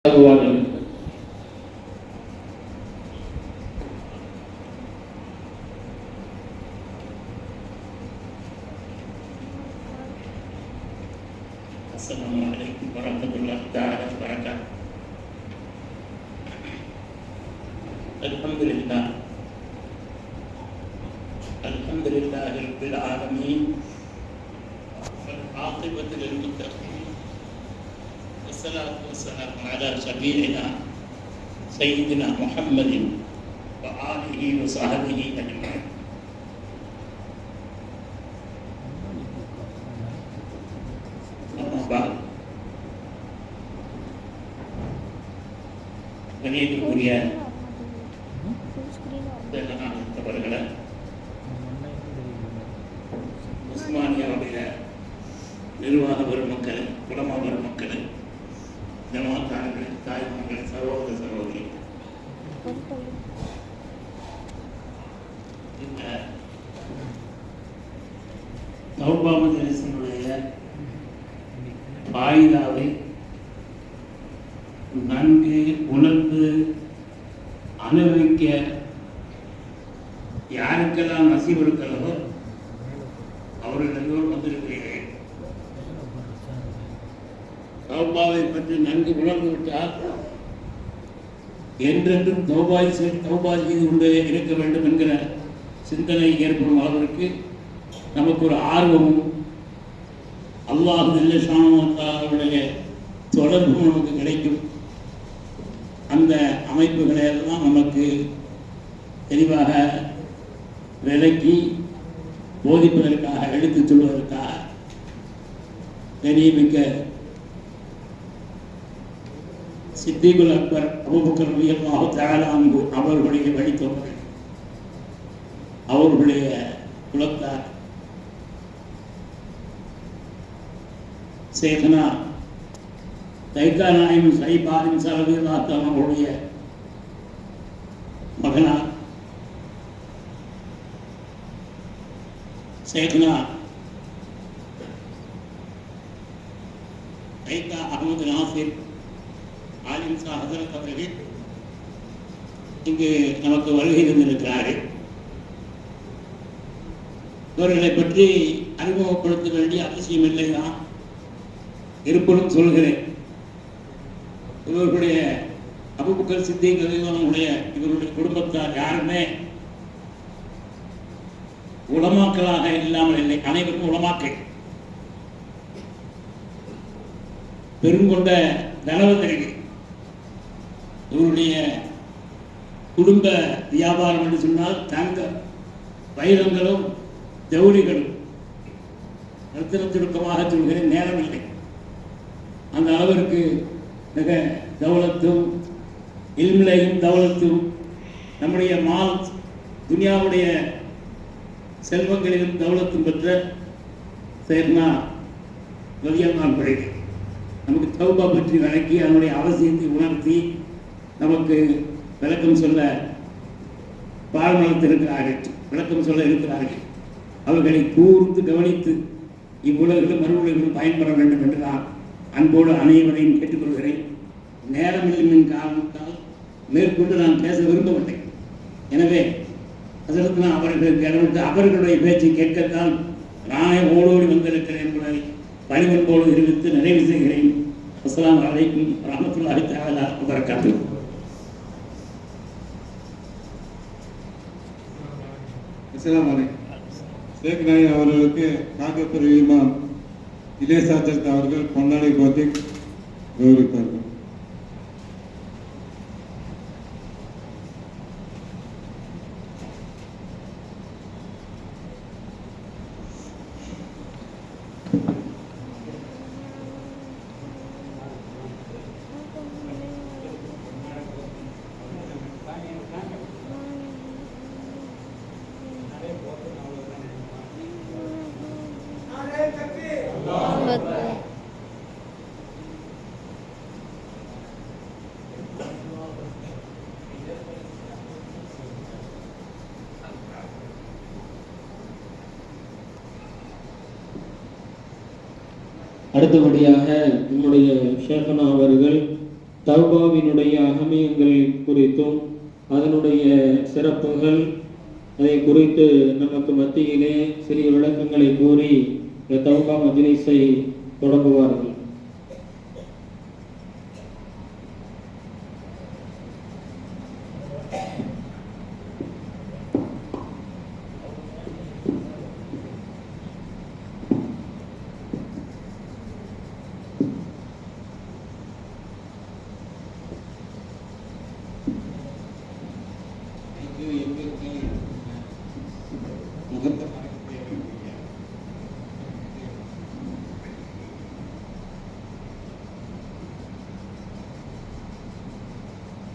Assalamualaikum warahmatullahi wabarakatuh. Alhamdulillah. Alhamdulillahirabbil alamin. Wal 'aqibatu lil muttaqin. Wassalatu wassalamu ala sayyidina Muhammadin wa alihi wa sahbihi ajma'in. கணியத்திற்குரிய அவர்களை உஸ்மானியாவுடைய நிர்வாக பெருமக்கள், உலமா பெருமக்கள், ஜமாத்தார்கள், தாய்மார்கள், சகோதர சகோதரி, இந்த தௌபா மஜ்லிஸினுடைய ஃபாயிதாவை நன்கு உணர்ந்து அனுபவிக்க யாருக்கெல்லாம் நசீப் இருக்கிறதோ அவர்கள் எல்லோரும் வந்திருக்கிறீர்கள். தௌபாவை பற்றி நன்கு உணர்ந்து விட்டால் என்றென்றும் தௌபா செய்து கொண்டே இருக்க வேண்டும் என்கிற சிந்தனை ஏற்படும் அளவிற்கு நமக்கு ஒரு ஆர்வமும் அல்லாஹ் ஜல்லஷானுடைய தொடர்பும் நமக்கு கிடைக்கும். அந்த அமைப்புகளை எல்லாம் நமக்கு தெளிவாக விளக்கி போதிப்பதற்காக, எடுத்துச் சொல்வதற்காக கண்ணியமிக்க சித்திகுல் அக்பர் அபூபக்கர் ரலியல்லாஹு தஆலா அன்ஹு அவர்களுடைய வழித்தோன்றல், அவர்களுடைய குலத்தார் சேகனா தைக்காநாயம் சைபாரின் சரவிதாத்தம் அவருடைய மகனார் சேகனா தைக்கா அகமது நாசிர் ஆலிம் ஷா ஹசரத் அவர்கள் இங்கு நமக்கு வருகை தந்திருக்கிறார்கள். இவர்களை பற்றி அறிமுகப்படுத்த வேண்டிய அவசியம் இல்லைதான், இருப்பினும் சொல்கிறேன். இவர்களுடைய அபூபக்கர் சித்திக் ரலியல்லாஹு இவருடைய குடும்பத்தார் யாருமே உலமாக்களாக இல்லாமல் இல்லை, அனைவரும் உலமாக்கள். பெருங்கொண்ட தனவந்தர்கள். இவருடைய குடும்ப வியாபாரம் என்று சொன்னால் தங்க வைரங்களும் ஜவுளிகளும். ரத்தின சுருக்கமாக சொல்கிறேன், நேரம் இல்லை. அந்த அளவிற்கு மிக தௌலத்தும் இல்மிலையும் தௌலத்தும் நம்முடைய மால் துனியாவுடைய செல்வங்களிலும் தௌலத்தும் பெற்ற சேர்னா ரலியல்லாஹு அன்ஹு நமக்கு தௌபா பற்றி விளக்கி அதனுடைய அவசியத்தை உணர்த்தி நமக்கு விளக்கம் சொல்ல பாடமளித்திருக்கிறார்கள், விளக்கம் சொல்ல இருக்கிறார்கள். அவர்களை கூர்ந்து கவனித்து இவ்வுலகிலும் மறுவுலகிலும் பயன்பெற வேண்டும் என்று நான் அன்போடு அனைவரையும் கேட்டுக்கொள்கிறேன். நேரமில்லையின் காரணத்தால் மேற்கொண்டு நான் பேச விரும்பவில்லை. எனவே அதற்கு நான் அவர்களுக்கு இடமிட்டு அவர்களுடைய பேச்சை கேட்கத்தான் நானே ஓடோடி வந்திருக்கிறேன் என்பதை பணிவன்போடு தெரிவித்து நிறைவு செய்கிறேன். அஸ்ஸலாமு அலைக்கும் வரஹ்மத்துல்லாஹி தஆலா வபரகாத்துஹு. அஸ்ஸலாமு அலைக்கும். ஷேக் நாயக் அவர்களுக்கு காக்கத்துறை இமாம் இலேசாஜத் அவர்கள் பொன்னாடை போட்டி கௌரவித்தார்கள். அடுத்தபடியாக நம்முடைய ஷேகனா அவர்கள் தௌபாவினுடைய அகமியங்கள் குறித்தும் அதனுடைய சிறப்புகள் அதை குறித்து நமக்கு மத்தியிலே சிறிய விளக்கங்களை கூறி இந்த தௌபா மஜ்லிஸை தொடங்குவார்கள்.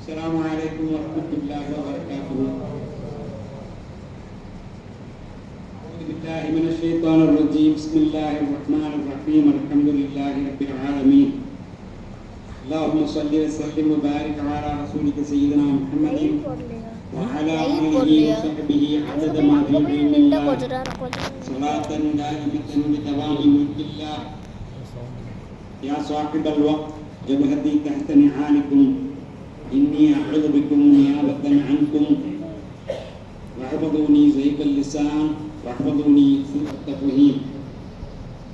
السلام عليكم ورحمة الله وبركاته. أعوذ بالله من الشيطان الرجيم. بسم الله الرحمن الرحيم. الحمد لله رب العالمين. اللهم صل وسلم وبارك على رسولك سيدنا محمد وعلى آله وصحبه عدد ما في علم الله صلاة دائمة بدوام ملك الله. يا صاحب الوقت جبهتي تحت نعالكم إني أعوذ بكم نيابة عنكم واحفظوني زيغ اللسان واحفظوني سوء التفهيم.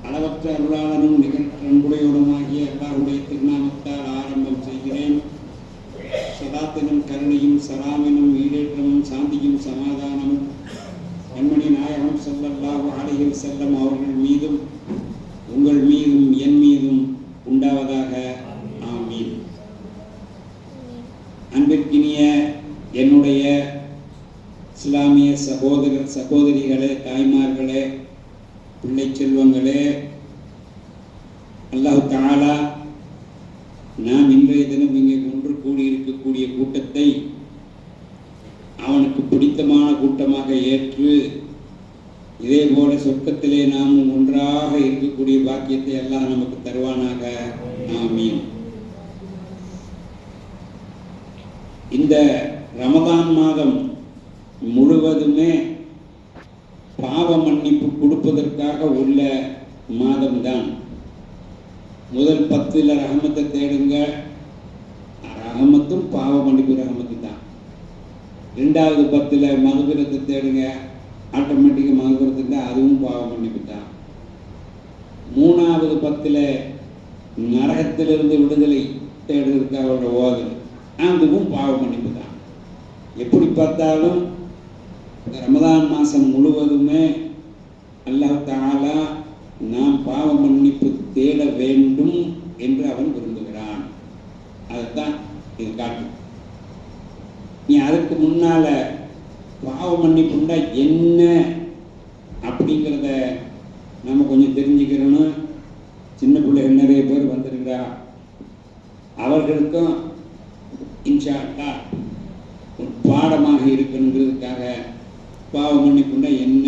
அளவற்ற அருளாளனும் நிகழ்ச்சி அன்புடையோடுமாகிய அல்லாஹ்வுடைய திருநாமத்தால் ஆரம்பம் செய்கிறேன். சலாத்தினும் கருணையும் சலாமினும் ஈடேற்றமும் சாந்தியும் சமாதானமும் கண்மணி நாயகம் ஸல்லல்லாஹு அலைஹி வஸல்லம் அவர்கள் மீதும் உங்கள் மீதும் என் மீதும் உண்டாவதாக. ஆமீன். அன்பிற்கினிய என்னுடைய இஸ்லாமிய சகோதரிகளே, தாய்மார்களே, பிள்ளை செல்வங்களே, அல்லாஹ் தஆலா நாம் இன்றைய தினம் இங்கே ஒன்று கூடியிருக்கக்கூடிய கூட்டத்தை அவனுக்கு பிடித்தமான கூட்டமாக ஏற்று இதே போல சொர்க்கத்திலே நாம் ஒன்றாக இருக்கக்கூடிய பாக்கியத்தை எல்லாம் நமக்கு தருவானாக. ஆமீன். இந்த ரமதான் மாதம் முழுவதுமே பாவ மன்னிப்பு கொடுப்பதற்காக உள்ள மாதம்தான். முதல் 10 ரஹமத்தை தேடுங்க, ரஹமத்தும் பாவ மன்னிப்பு ரஹமத்து தான். 2வது 10 மகபிரத்தை தேடுங்க, ஆட்டோமேட்டிக்காக மகபிரத்து தான், அதுவும் பாவ மன்னிப்பு தான். 3வது 10 நரகத்திலிருந்து விடுதலை தேடுறதுக்காக ஓதல், அதுவும் பாவ மன்னிப்பு தான். எப்படி பார்த்தாலும் இந்த ரமதான் மாதம் முழுவதுமே அல்லாஹ் தஆலா நாம் பாவ மன்னிப்பு தேட வேண்டும் என்று அவன் விரும்புகிறான். அதைத்தான் இது காட்டும். நீ அதுக்கு முன்னால பாவ மன்னிப்புண்டா என்ன அப்படிங்கிறத நம்ம கொஞ்சம் தெரிஞ்சுக்கிறணும். சின்ன பிள்ளைகள் நிறைய பேர் வந்திருக்கிறா, அவர்களுக்கும் இன்ஷா அல்லாஹ் ஒரு பாடமாக இருக்கணுங்கிறதுக்காக பாவ மன்னிப்புண்டா என்ன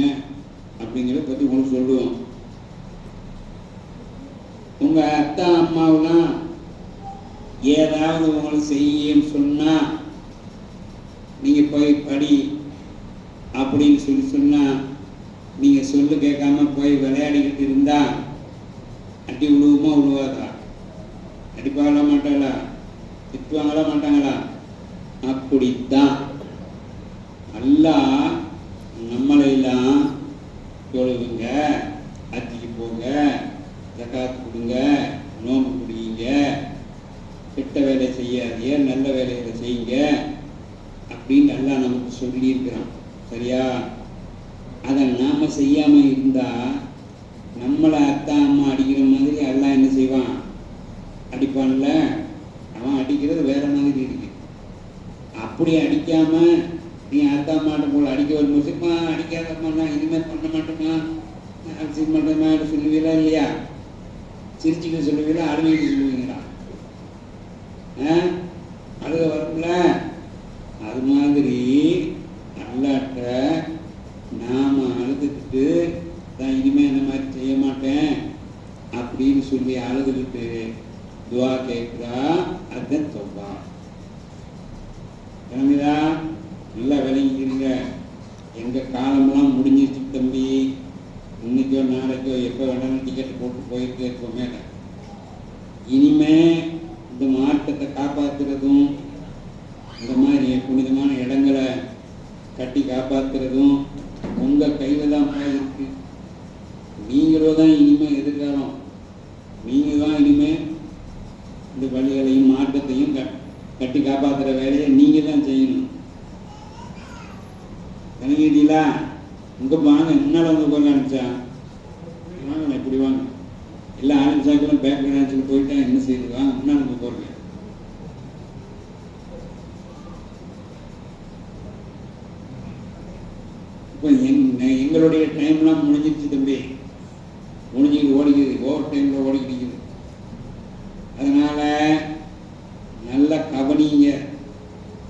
அப்படிங்கிறத பற்றி உங்களுக்கு சொல்லுவோம். உங்கள் அத்தா அம்மாவெலாம் ஏதாவது உங்களை செய்யன்னு சொன்னால் நீங்கள் போய் படி அப்படின்னு சொன்னால் நீங்கள் சொல்லு கேட்காம போய் விளையாடிக்கிட்டு இருந்தால் அடி விழுவுமா விழுவாதா? அடிப்பாங்களா மாட்டாங்களா? திட்டுவாங்களா மாட்டாங்களா? அப்படித்தான் அல்லாஹ் நம்மளையெல்லாம் தொழுவுங்க, அத்திக்கு போங்க, ஜகாத் கொடுங்க, நோம்பு குடிங்க, கெட்ட வேலை செய்யாதீங்க, நல்ல வேலைகளை செய்யுங்க அப்படின்னு எல்லாம் நமக்கு சொல்லியிருக்கிறான். சரியா? அதை நாம் செய்யாமல் இருந்தால் நம்மளை அத்தா அம்மா அடிக்கிற மாதிரி எல்லாம் என்ன செய்வான்? அடிப்பான்ல. அவன் அடிக்கிறது வேற மாதிரி இருக்கு. அப்படி அடிக்காம நீ அத்தா அம்மாட்ட போல அடிக்க ஒரு முசுமா அடிக்காதம்மா, நான் இனிமேல் பண்ண மாட்டேமா, செய்ய மாட்டேமா சொல்லுவீங்களா இல்லையா? சிரிச்சுக்க சொல்லுவீங்களா, அழுவிக்க சொல்லுவீங்களா? அழுக வரும்ல. அது மாதிரி அல்லாட்ட நாம் அழுதுட்டு தான் இனிமேல் இந்த மாதிரி செய்ய மாட்டேன் அப்படின்னு சொல்லி அழுதுகிட்டு துவா கேட்குறா. அதுதான் தௌபா. கிளம்பிதா? நல்லா விளங்கிக்கிறீங்க. எங்கள் காலமெல்லாம் முடிஞ்சிருச்சு தம்பி. இன்னைக்கோ நாளைக்கோ எப்போ வேணாலும் டிக்கெட் போட்டு போயிட்டே இருக்கோமே. இனிமே இந்த மார்க்கத்தை மார்க்கத்தை காப்பாற்றுறதும், இந்த மாதிரி புனிதமான இடங்களை கட்டி காப்பாற்றுறதும் உங்கள் கையில் தான் இருக்கு. நீங்களும் தான் இனிமேல் எதிர்காலம், நீங்கள் தான் இனிமேல் இந்த வழிகளையும் மார்க்கத்தையும் கட்டி காப்பாற்றுற வேலையை நீங்கள் தான் செய்யணும். கணிதீங்களா? இங்கே வாங்க, முன்னால் வந்து போக அனுப்பிச்சா வாங்க, இப்படி வாங்க. எல்லாம் ஆரம்பிச்சாக்கெல்லாம் பேங்க் நினச்சிட்டு போயிட்டா என்ன செய்யுது? வாங்க, முன்னால் வந்து போகிறேன். இப்போ எங்களுடைய டைம்லாம் முடிஞ்சிருச்சு தம்பி, முடிஞ்சுக்கிட்டு ஓடிக்குது, ஓவர் டைமில் ஓடிக்கிட்டு. அதனால் நல்லா கவனிங்க,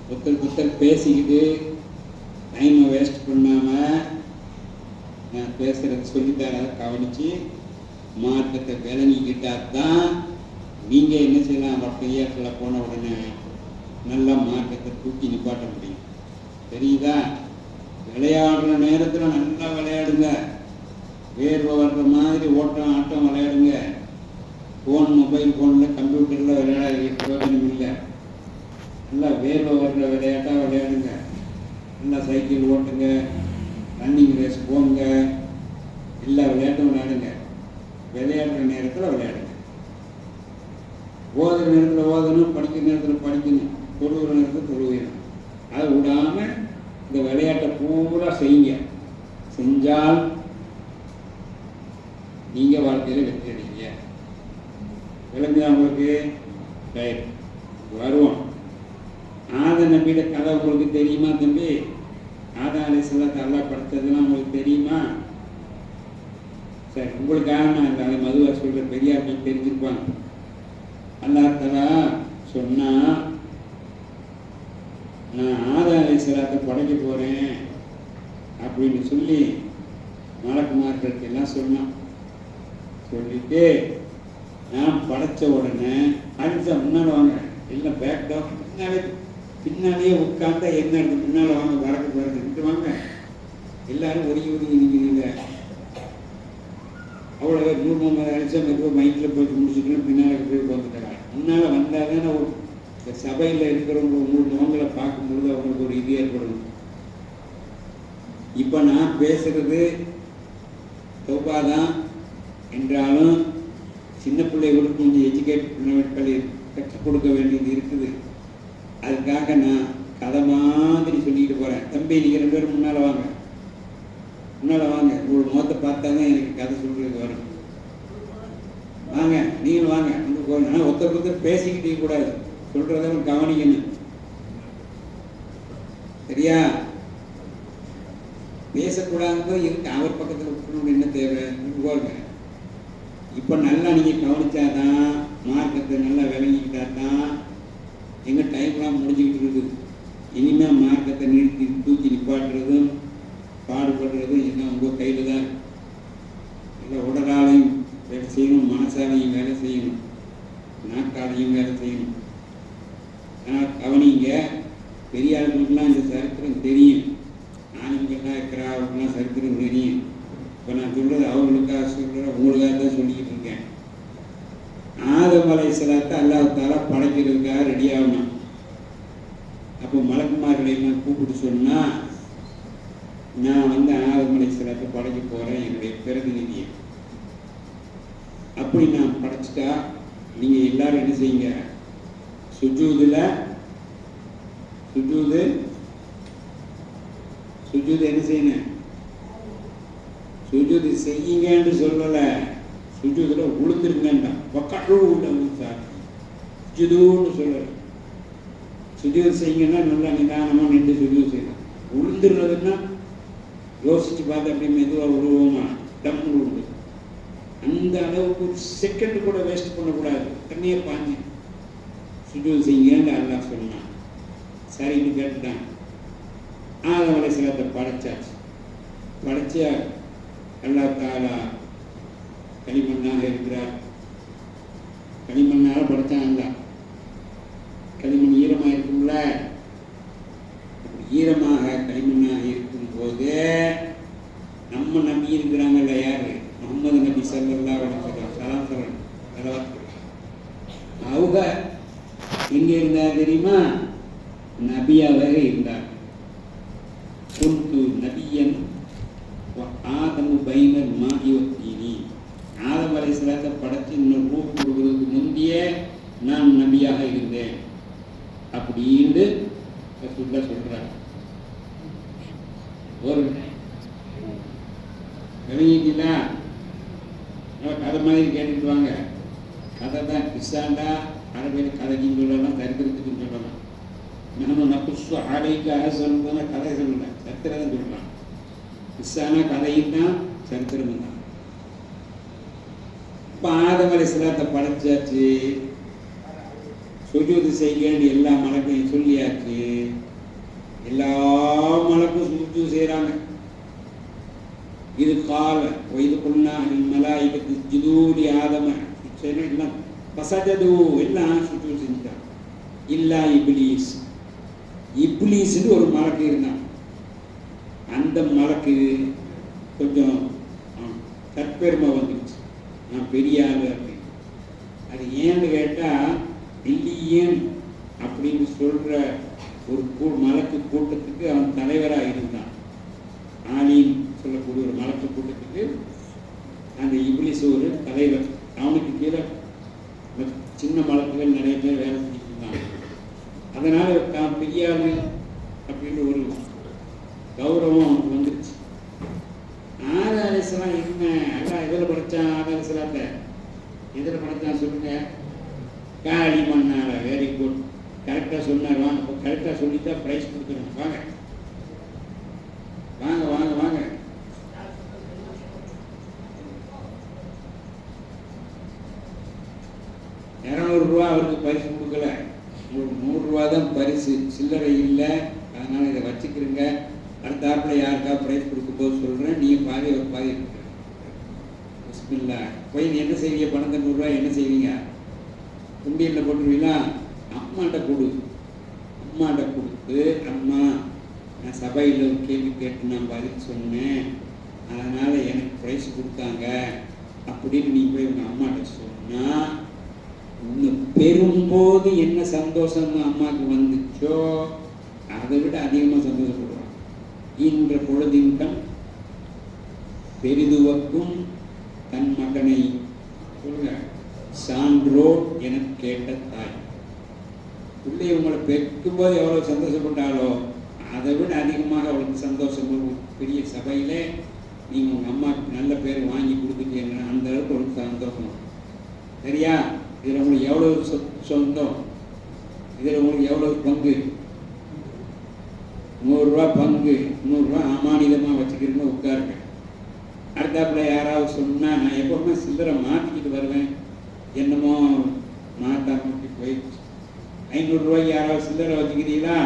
ஒருத்தர் பேசிக்கிட்டு டைமை வேஸ்ட் பண்ணாமல் நான் பேசுகிறத சொல்லித்தர கவனித்து மார்க்கத்தை விளங்கிக்கிட்டால் தான் நீங்கள் என்ன செய்யலாம், கையாற்றில் போன உடனே நல்லா மார்க்கத்தை தூக்கி நிப்பாட்ட முடியும். தெரியுதா? விளையாடுற நேரத்தில் நல்லா விளையாடுங்க, வேர்வை வர்ற மாதிரி ஓட்டம் ஆட்டம் விளையாடுங்க. மொபைல் ஃபோனில் கம்ப்யூட்டரில் விளையாட பிரயோஜனம் இல்லை. நல்லா வேர்வை வர்ற விளையாட்டாக விளையாடுங்க. நல்லா சைக்கிள் ஓட்டுங்க, ரன்னிங் ரேஸ் போங்க, எல்லா விளையாட்டும் விளையாடுங்க. விளையாடுற நேரத்தில் விளையாடுங்க. ஓதுற நேரத்தில் ஓதணும், படிக்கிற நேரத்தில் படிக்கணும், தொழுகிற நேரத்தில் தொழுகணும். அதை விடாமல் இந்த விளையாட்டை பூரா செய்யுங்க. செஞ்சால் நீங்கள் வாழ்க்கையில் வெற்றி அடைங்க. விளங்குதா உங்களுக்கு? ரைட், வருவோம். ஆதம் நபியோட கதை உங்களுக்கு தெரியுமா தம்பி? ஆதம் அலைஹிஸ்ஸலாம் அல்லாஹ் படைத்ததெல்லாம் உங்களுக்கு தெரியுமா? சரி, உங்களுக்காக நான் இல்லை, அதை மதுவாக சொல்கிற பெரியார்கள் தெரிஞ்சிருப்பாங்க. அல்லாஹ் தஆலா சொன்னா, நான் ஆதம் அலைஹிஸ்ஸலாத்தை படைக்க போகிறேன் அப்படின்னு சொல்லி மலக்குமார்களுக்கு எல்லாம் சொன்னான். சொல்லிட்டு நான் படைத்த உடனே அடிச்சா முன்னால் வாங்க, எல்லாம் பேக்டாப் பின்னாலேயே உட்காந்தா என்ன இருக்கு, முன்னால் வாங்க, வரக்கு வரது வாங்க, எல்லாரும் ஒதுங்கி நிற்கிறீங்க. அவ்வளோ 100 அடிச்சா மெதுவாக மைக்கில் போய் முடிச்சுக்கணும், பின்னால் போய் உட்காந்துட்டாங்க. முன்னால் வந்தால் தானே ஒரு சபையில் இருக்கிறவங்க உங்களுக்கு அவங்கள பார்க்கும்பொழுது அவங்களுக்கு ஒரு இது ஏற்படும். இப்போ நான் பேசுறது தௌபா தான் என்றாலும் சின்ன பிள்ளைகளுக்கு கொஞ்சம் எஜுகேட் பண்ணி கற்றுக் கொடுக்க வேண்டியது இருக்குது. அதுக்காக நான் கதை மாதிரி சொல்லிட்டு போகிறேன். தம்பி, நீங்கள் 2 பேரும் முன்னால் வாங்க, முன்னால் வாங்க. உங்களோட முகத்தை பார்த்தா தான் எனக்கு கதை சொல்கிறதுக்கு வரும். வாங்க, நீங்கள் வாங்க. அங்கே போகணும். ஆனால் ஒருத்தர் பேசிக்கிட்டே கூடாது, சொல்கிறத கவனிக்கணும். சரியா? பேசக்கூடாது இருக்கு. அவர் பக்கத்தில் விட்டுணும் என்ன தேவை? போங்க. இப்போ நல்லா நீங்கள் கவனிச்சாதான், மார்க்கத்தை நல்லா விளங்கிக்கிட்டா தான் எங்கள் டைம்லாம் முடிஞ்சுக்கிட்டு இருக்குது. இனிமேல் மார்க்கத்தை நிறுத்தி தூக்கி நிப்பாட்டுறதும் பாடுபடுறதும் என்ன உங்கள் கையில் தான். இல்லை உடலாலையும் வேலை செய்யணும், மனசாலையும் வேலை செய்யணும், நாக்காலையும் வேலை செய்யணும். ஆனால் கவனிங்க, பெரிய ஆளுங்களுக்குலாம் இந்த சரித்திரம் தெரியும், ஆளுங்கள்லாம் இருக்கிற அவங்களுக்குலாம் சரித்திரம் தெரியும். இப்போ நான் சொல்கிறது அவங்களுக்காக சொல்கிறேன், உங்களுக்காக தான் சொல்லிக்கிட்டு இருக்கேன். ஆதம் அலைஹிஸ்ஸலாத்தை அல்லாஹ் தஆலா படைக்கிறதுக்காக ரெடி ஆகணும். அப்போ மலக்குமார்களை எல்லாம் கூப்பிட்டு சொன்னால், நான் ஆதம் அலைஹிஸ்ஸலாத்தை படைக்க போகிறேன், என்னுடைய பிரதிநிதியை. அப்படி நான் படைச்சிட்டா நீங்கள் எல்லாரும் என்ன செய்யுங்க, சுஜூது என்ன செய்யணும்? சுஜூது செய்யுங்கன்னு சொல்லலை, சுஜூதுல உளுந்துருங்கண்டா, சுஜூதுன்னு சொல்லலை. சுஜூது செய்யுங்கன்னா நல்லா நிதானமாக நின்று சுஜூது செய்யணும். உளுந்துடுறதுன்னா யோசிச்சு பார்த்து அப்படியே மெதுவாக உருவமா டம்னு உண்டு. அந்த அளவுக்கு ஒரு செகண்ட் கூட வேஸ்ட் பண்ணக்கூடாது. தண்ணியை பாஞ்சு சுஜூது செய்யுங்கன்னு அல்லாஹ் சொன்னான். சரின்னு கேட்டுட்டான். ஆதம் அலைஹிஸ்ஸலாத்தை படைச்சாச்சு. படைச்ச அல்லாஹ் தஆலா களிமண்ணாக இருக்கிறார். களிமண்ணால் படைத்தான் அல்லாஹ். களிமண் ஈரமாக இருக்கும்ல, ஈரமாக களிமண்ணாக இருக்கும்போது நம்ம நபி இருக்கிறாங்கல்ல, யார்? முஹம்மது நபி ஸல்லல்லாஹு அலைஹி வஸல்லம். அவங்க எங்கே எங்கே இருந்தார் தெரியுமா? நபியாவாக இருந்தார். குந்து நபியன் ஆதமு பைனர் மாகிவத்தீனி. ஆதம் அலைஹிஸ்ஸலாத்தை படைச்சு இன்னும் ரூஹ் கொடுக்கிறதுக்கு முந்தைய நான் நபியாக இருந்தேன் அப்படின்னு சொல்றார். ஒரு விளங்கிட்டீங்களா? கதை மாதிரி கேட்டுட்டு வாங்க. கதை தான் கிறிஸ்டாண்டா அரபியில் கதைக்குன்னு சொல்லலாம், சரித்திரத்துக்குன்னு சொல்லலாம். நானும் நப்புஸ்ஸு அலைக்க சொல்லணும்னா கதை சொல்லல, சரித்திரம் தான் சொல்லலாம். கிறிஸ்டானா கதையும் தான் சரித்திரமும் தான். இப்போ ஆதம் அலைஹிஸ்ஸலாத்தை படைச்சாச்சு, சுஜூது செய்யன்னு எல்லா மலக்கையும் சொல்லியாச்சு. எல்லா மலக்கும் சுஜூது செய்கிறாங்க. இது கால இது கொண்டா மலாய்க்கு ஜிதூடி ஆதம எல்லாம் பசஜது எல்லாம் சுஜூது செஞ்சுட்டாங்க. இல்லா இப்லீஸ். இப்லீஸ்ன்னு ஒரு மலக்கு இருந்தான். அந்த மலக்கு கொஞ்சம் தற்பெருமை வந்துடுச்சு, நான் பெரிய ஆளு அப்படின்னு. அது ஏன்னு கேட்டால் இல்லியன் அப்படின்னு சொல்கிற ஒரு மலக்கு கூட்டத்துக்கு அவன் தலைவராக இருந்தான். ஆலின்னு சொல்லக்கூடிய ஒரு மலக்கு கூட்டத்துக்கு அந்த இப்லீஸ் ஒரு தலைவர். அவனுக்கு கீழே சின்ன மலக்குகள் நிறைய பேர் வேலை செஞ்சுட்டு இருந்தாங்க. அதனால் தான் பெரிய ஆளு அப்படின்ற ஒரு கௌரவம் அவனுக்கு வந்துடுச்சு. ஆதம் அலைஹிஸ்ஸலாம் என்ன எல்லாம் எதில் படைச்சான்? ஆதம் அலைஹிஸ்ஸலாத்தை எதில் படைச்சான் சொல்லுங்க? காளி மண்ணால. வெரி குட், கரெக்டாக சொன்னார். வாங்க, இப்போ கரெக்டாக சொல்லிட்டா ப்ரைஸ் கொடுத்துருங்க. வாங்க வாங்க வாங்க வாங்க. ₹200 அவருக்கு பரிசு கொடுக்கல, உங்களுக்கு ₹100 தான் பரிசு. சில்லறை இல்லை, அதனால் இதை வச்சுக்கிறீங்க. அடுத்த ஆப்பில் யாருக்கா ப்ரைஸ் கொடுக்க போது சொல்கிறேன். நீங்கள் பாதி ஒரு பாதி இருக்கு. பிஸ்மில்லா. போய் என்ன செய்வீங்க? பணத்தை ₹100 என்ன செய்வீங்க? குண்டியில் போட்டுருவீங்களா? அம்மாட்ட கொடு. அம்மாட்ட கொடுத்து, அம்மா நான் சபையில் ஒரு கேள்வி கேட்டு நான் பதில் சொன்னேன், அதனால் எனக்கு ப்ரைஸ் கொடுத்தாங்க அப்படின்னு நீ போய் உங்கள் அம்மாட்ட சொன்னால், இன்னும் பெறும்போது என்ன சந்தோஷம் அம்மாவுக்கு வந்துச்சோ அதை விட அதிகமாக சந்தோஷப்படுவாங்க. இன்ற பொழுதின் கண் பெரிதுவக்கும் தன் மகனை சொல்லுங்க சான்றோ என கேட்ட தாய். பிள்ளை உங்களை பெற்கும்போது எவ்வளோ சந்தோஷப்பட்டாலோ அதை விட அதிகமாக அவளுக்கு சந்தோஷம். பெரிய சபையில் நீங்கள் உங்கள் அம்மாவுக்கு நல்ல பேர் வாங்கி கொடுத்துட்டீங்கன்னா அந்த அளவுக்கு ஒரு சந்தோஷம். சரியா? இதில் உங்களுக்கு எவ்வளோ சொந்தம், இதில் உங்களுக்கு எவ்வளோ பங்கு? ₹100 பங்கு, ₹100 அமானிதமாக வச்சுக்கிறேன்னு உட்காருங்க. அடுத்தாப்புல யாராவது சொன்னால், நான் எப்போவுமே சில்லறை மாற்றிக்கிட்டு வருவேன், என்னமோ மாட்டாமட்டி போயிடுச்சு. ₹500 யாராவது சில்லறை வச்சுக்கிறீங்களா?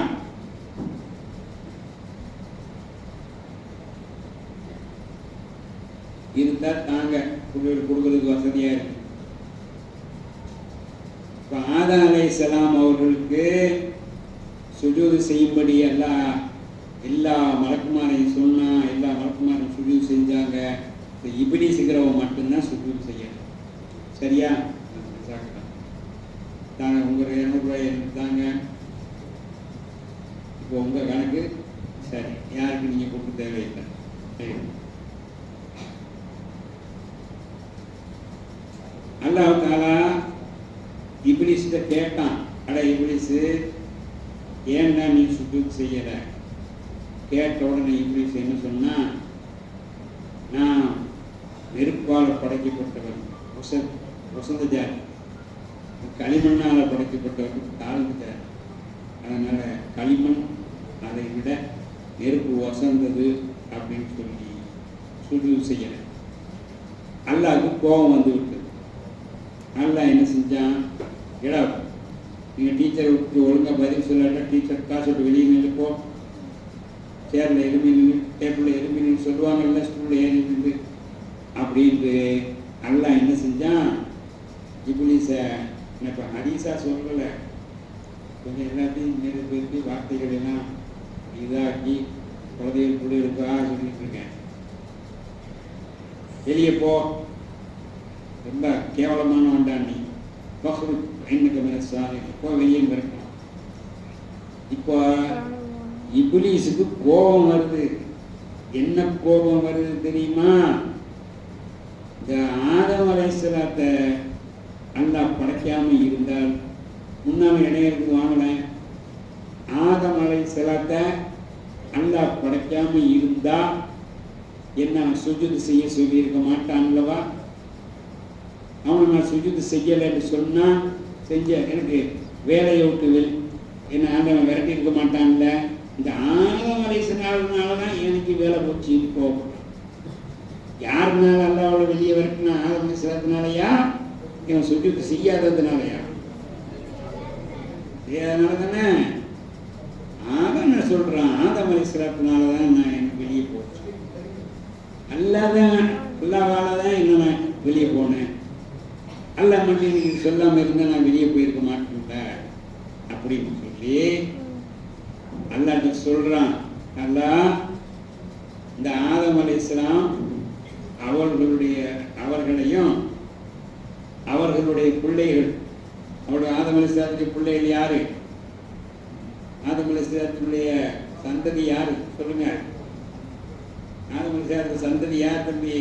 இருந்தால் தாங்க, கொடுக்கறதுக்கு வசதியாக இருக்கு. இப்போ ஆதம் அலைஹிஸ்ஸலாம் அவர்களுக்கு சுஜூது செய்யும்படி எல்லா மலக்குமாரையும் சொன்னால் எல்லா மலக்குமாரையும் சுஜூது செஞ்சாங்க. இப்போ இப்லீஸ்ங்கிறவன் மட்டும்தான் சுஜூது செய்யணும். சரியா? தாங்க உங்கள் ₹200 தாங்க. இப்போ உங்கள் கணக்கு சரி, யாருக்கு நீங்கள் கொடுக்க தேவையில்லை. சரி, அல்லாஹ் தஆலா இப்லீஸ்கிட்ட கேட்டான், அட இப்லீஸு ஏன்னா நீ சுஜூத் செய்யலை? கேட்ட உடனே இப்லீஸ் என்ன சொன்னா, நான் நெருப்பால் படைக்கப்பட்டவன், வசந்த ஜாதி, களிமண்ணால் படைக்கப்பட்டவன் தாழ்ந்துட்டார். அதனால் களிமண் அதை விட நெருப்பு வசந்தது அப்படின்னு சொல்லி சுஜூத் செய்யலை. அல்லாஹ்வுக்கு கோபம் வந்து விட்டது. அல்லாஹ் என்ன செஞ்சான், எடா நீங்கள் டீச்சரை விட்டு ஒழுங்காக பதில் சொல்லல, டீச்சர் காசு விட்டு வெளியே நின்றுப்போ, சேரில் எலும்பி நின்று டேபிளில் எலும்பி நின்று சொல்லுவாங்கல்ல ஸ்கூலில் ஏறி நின்று அப்படின்ட்டு அல்லாஹ் என்ன செஞ்சான், இப்லீஸை இப்போ ஹதீஸாக சொல்லலை, கொஞ்சம் எல்லாத்தையும் நெருப்பி வார்த்தைகள் எல்லாம் இதாக்கி குழந்தைகள் கூட இருக்கா சொல்லிட்டு இருக்கேன். வெளியே போ, ரொம்ப கேவலமான வண்டான் நீ, பஹ்ரு ஐநூறு சாலை, போ வெளியே வரணும். இப்போ இப்லீஸுக்கு கோபம் வருது. என்ன கோபம் வருது தெரியுமா? இந்த ஆதம் அலைஹிஸ்ஸலாத்தை அல்லாஹ் படைக்காம இருந்தால், முன்னாள் இடையிறது வாங்கலேன், ஆதம் அலைஹிஸ்ஸலாத்தை அல்லாஹ் படைக்காம இருந்தா என்ன சுஜூது செய்ய சொல்லியிருக்க மாட்டான்லவா? அவனை நான் சுஜூது செய்யலைன்னு சொன்னா செஞ்ச எனக்கு வேலையை விட்டு என்ன ஆண்டவன் விரட்டி இருக்க மாட்டான்ல. இந்த ஆதம் அலைஹிஸ்ஸலாத்தினால தான் எனக்கு வேலை போச்சுன்னு போகப்பட்டான். யாருனால அல்லாஹ்வோட வெளியே விரட்டினா? ஆதம் அலைஹிஸ்ஸலாத்தினாலயா? இவன் சுஜூது செய்யாததுனாலயா? செய்யாதனால தானே. ஆதம் நான் சொல்றான், ஆதம் அலைஹிஸ்ஸலாத்தினால தான் நான் எனக்கு வெளியே போச்சு. அல்லாவால தான் என்ன நான் வெளியே போனேன். அல்லாஹ் மட்டும் எனக்கு சொல்லாமல் இருந்தால் நான் வெளியே போயிருக்க மாட்டேன்ல அப்படின்னு சொல்லி அல்லாஹ் சொல்றான். அல்லாஹ் இந்த ஆதம் அலைஹிஸ்ஸலாம் அவர்களையும் அவர்களுடைய பிள்ளைகள், அவருடைய ஆதம் அலைஹிஸ்ஸலாத்துடைய பிள்ளைகள் யாரு? ஆதம் அலைஹிஸ்ஸலாத்துடைய சந்ததி யாரு சொல்லுங்க? ஆதம் அலைஹிஸ்ஸலாத்துடைய சந்ததி யார் தம்பி?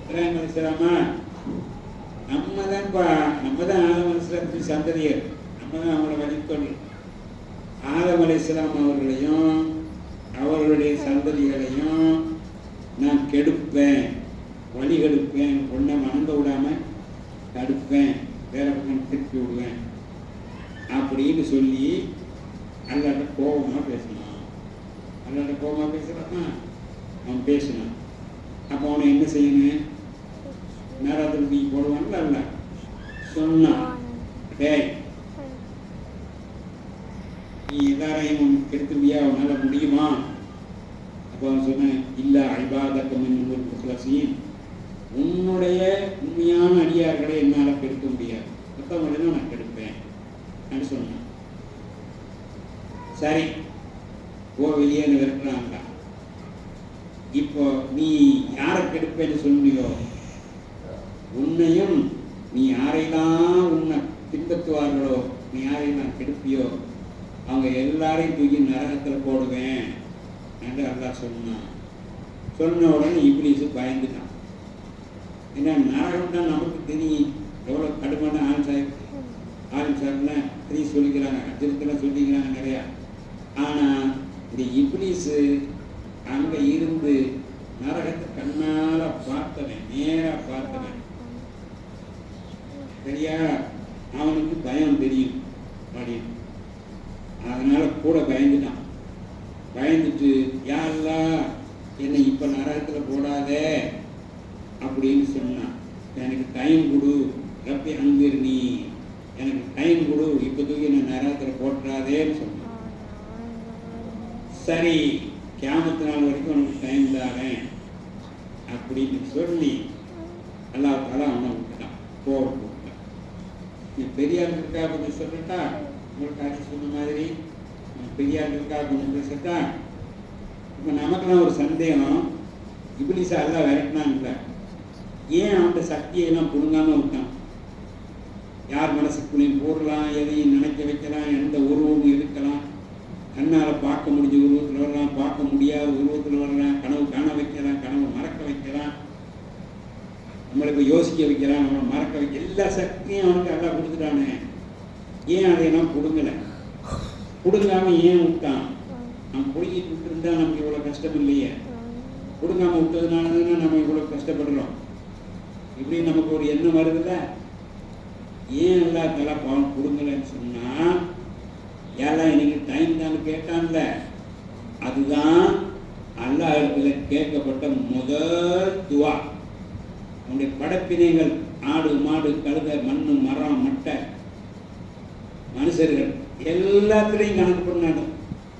இப்ராஹிம் அலைஹிஸ்ஸலாமா? நம்ம தான் ஆதம் அலைஹிஸ்ஸலாத்துடைய சந்ததியர். நம்ம தான் அவங்கள வழித்தொழில். ஆதம் அலைஹிஸ்ஸலாம் அவர்களையும் அவர்களுடைய சந்ததிகளையும் நான் கெடுப்பேன், வழி கெடுப்பேன், பொண்ணை மணங்க விடாம தடுப்பேன், வேற பக்கம் திருப்பி விடுவேன் அப்படின்னு சொல்லி அல்லாட்ட கோபமாக பேசினான். அல்லாட்ட கோபமாக பேசுறான்னா அவன் பேசினான். அப்போ அவனை என்ன செய்யணும்? நேரத்தில் நீ போடுவான்ல அல்ல சொன்னான், டேய் நீ எல்லாரையும் கெடுத்துவியா, அவனால முடியுமா? அப்போ அவன் சொன்னேன், இல்லை ஐபாதக்கமின் முஸ்லசீன், உன்னுடைய உண்மையான அடியார்களை என்னால் கெடுக்க முடியாது, மொத்தவங்களை நான் கெடுப்பேன் அப்படின்னு சொன்னான். சரி போ வெளியேன்னு விரட்டுறாங்க. இப்போ நீ யாரை கெடுப்பேன்னு சொன்னியோ, உன்னையும் நீ யாரையெல்லாம் உன்னை பின்பற்றுவார்களோ, நீ யாரையெல்லாம் கெடுப்பியோ அவங்க எல்லாரையும் தூக்கி நரகத்தில் போடுவேன் என்று அல்லாஹ் சொன்னான். சொன்ன உடனே இப்லீஸ் பயந்துட்டான். ஏன்னா நரகம் தான் நமக்கு தெரியும் எவ்வளோ கடுமையான ஆன்சார்னா தெரியும் சொல்லிக்கிறாங்க, அஜிரத்தில் சொல்லிக்கிறாங்க நிறையா. ஆனால் இந்த இப்லீஸு அங்கே இருந்து நரகத்தை கண்ணால் பார்த்தவன், நேராக பார்த்தவன் சரியா, அவனுக்கு பயம் தெரியும் அப்படின்னு. அதனால கூட பயந்துட்டான். பயந்துட்டு யாரெல்லாம் என்னை இப்போ நரகத்தில் போடாதே அப்படின்னு சொன்னான். எனக்கு டைம் கொடு ரப்பி அங்கிரு, நீ எனக்கு டைம் கொடு, இப்போ தூக்கி என்ன நரகத்தில் போட்டுறாதேன்னு சொன்னான். சரி கியாமத்து நாள் வரைக்கும் உனக்கு டைம் தாரேன் அப்படின்னு சொல்லி அல்லாஹ் தஆலா அவனை விட்டுட்டான், போட்டான். நீ பெரியார் இருக்கா கொஞ்சம் சொல்லட்டா? உங்களுக்கு ஆட்சி சொன்ன மாதிரி பெரியார் இருக்கா கொஞ்சம் பேசட்டா? இப்போ நமக்குலாம் ஒரு சந்தேகம், இப்லீஸை அல்லாஹ் விரட்டினான்ல, ஏன் அவன்கிட்ட சக்தியெல்லாம் புடுங்காமல் விட்டான்? யார் மனசுக்குள்ளேயும் போடலாம், எதையும் நினைக்க வைக்கலாம், எந்த உருவமும் இருக்கலாம், கண்ணால் பார்க்க முடிஞ்ச உருவத்தில் வரலாம், பார்க்க முடியாத உருவத்தில் வரலாம், கனவு காண வைக்கலாம், கனவு மறக்க வைக்கலாம், நம்மளுக்கு யோசிக்க வைக்கலாம், நம்மளை மறக்க வைக்க, எல்லா சக்தியும் அவனுக்கு எல்லாம் கொடுத்துட்டானே. ஏன் அதையெல்லாம் பிடுங்கலை? பிடுங்காமல் ஏன் விட்டான்? நம்ம பிடுங்கிட்டு விட்டுருந்தா நமக்கு இவ்வளோ கஷ்டம் இல்லையே. பிடுங்காமல் விட்டதுனால தானே நம்ம இவ்வளோ கஷ்டப்படுறோம். இப்படி நமக்கு ஒரு எண்ணம் வருதுல்ல, ஏன் எல்லாத்தெல்லாம் பாவம் பிடுங்கலைன்னு சொன்னால், ஏல்லாம் எனக்கு டைம் தான் கேட்டான்ல, அதுதான் அல்லாஹ்விடத்துல கேட்கப்பட்ட முதல் துவா. அவனுடைய படைப்பினைகள் ஆடு மாடு கழுத மண்ணு மரம் மட்டை மனுஷர்கள் எல்லாத்துலேயும் கணக்கு பண்ணாங்க.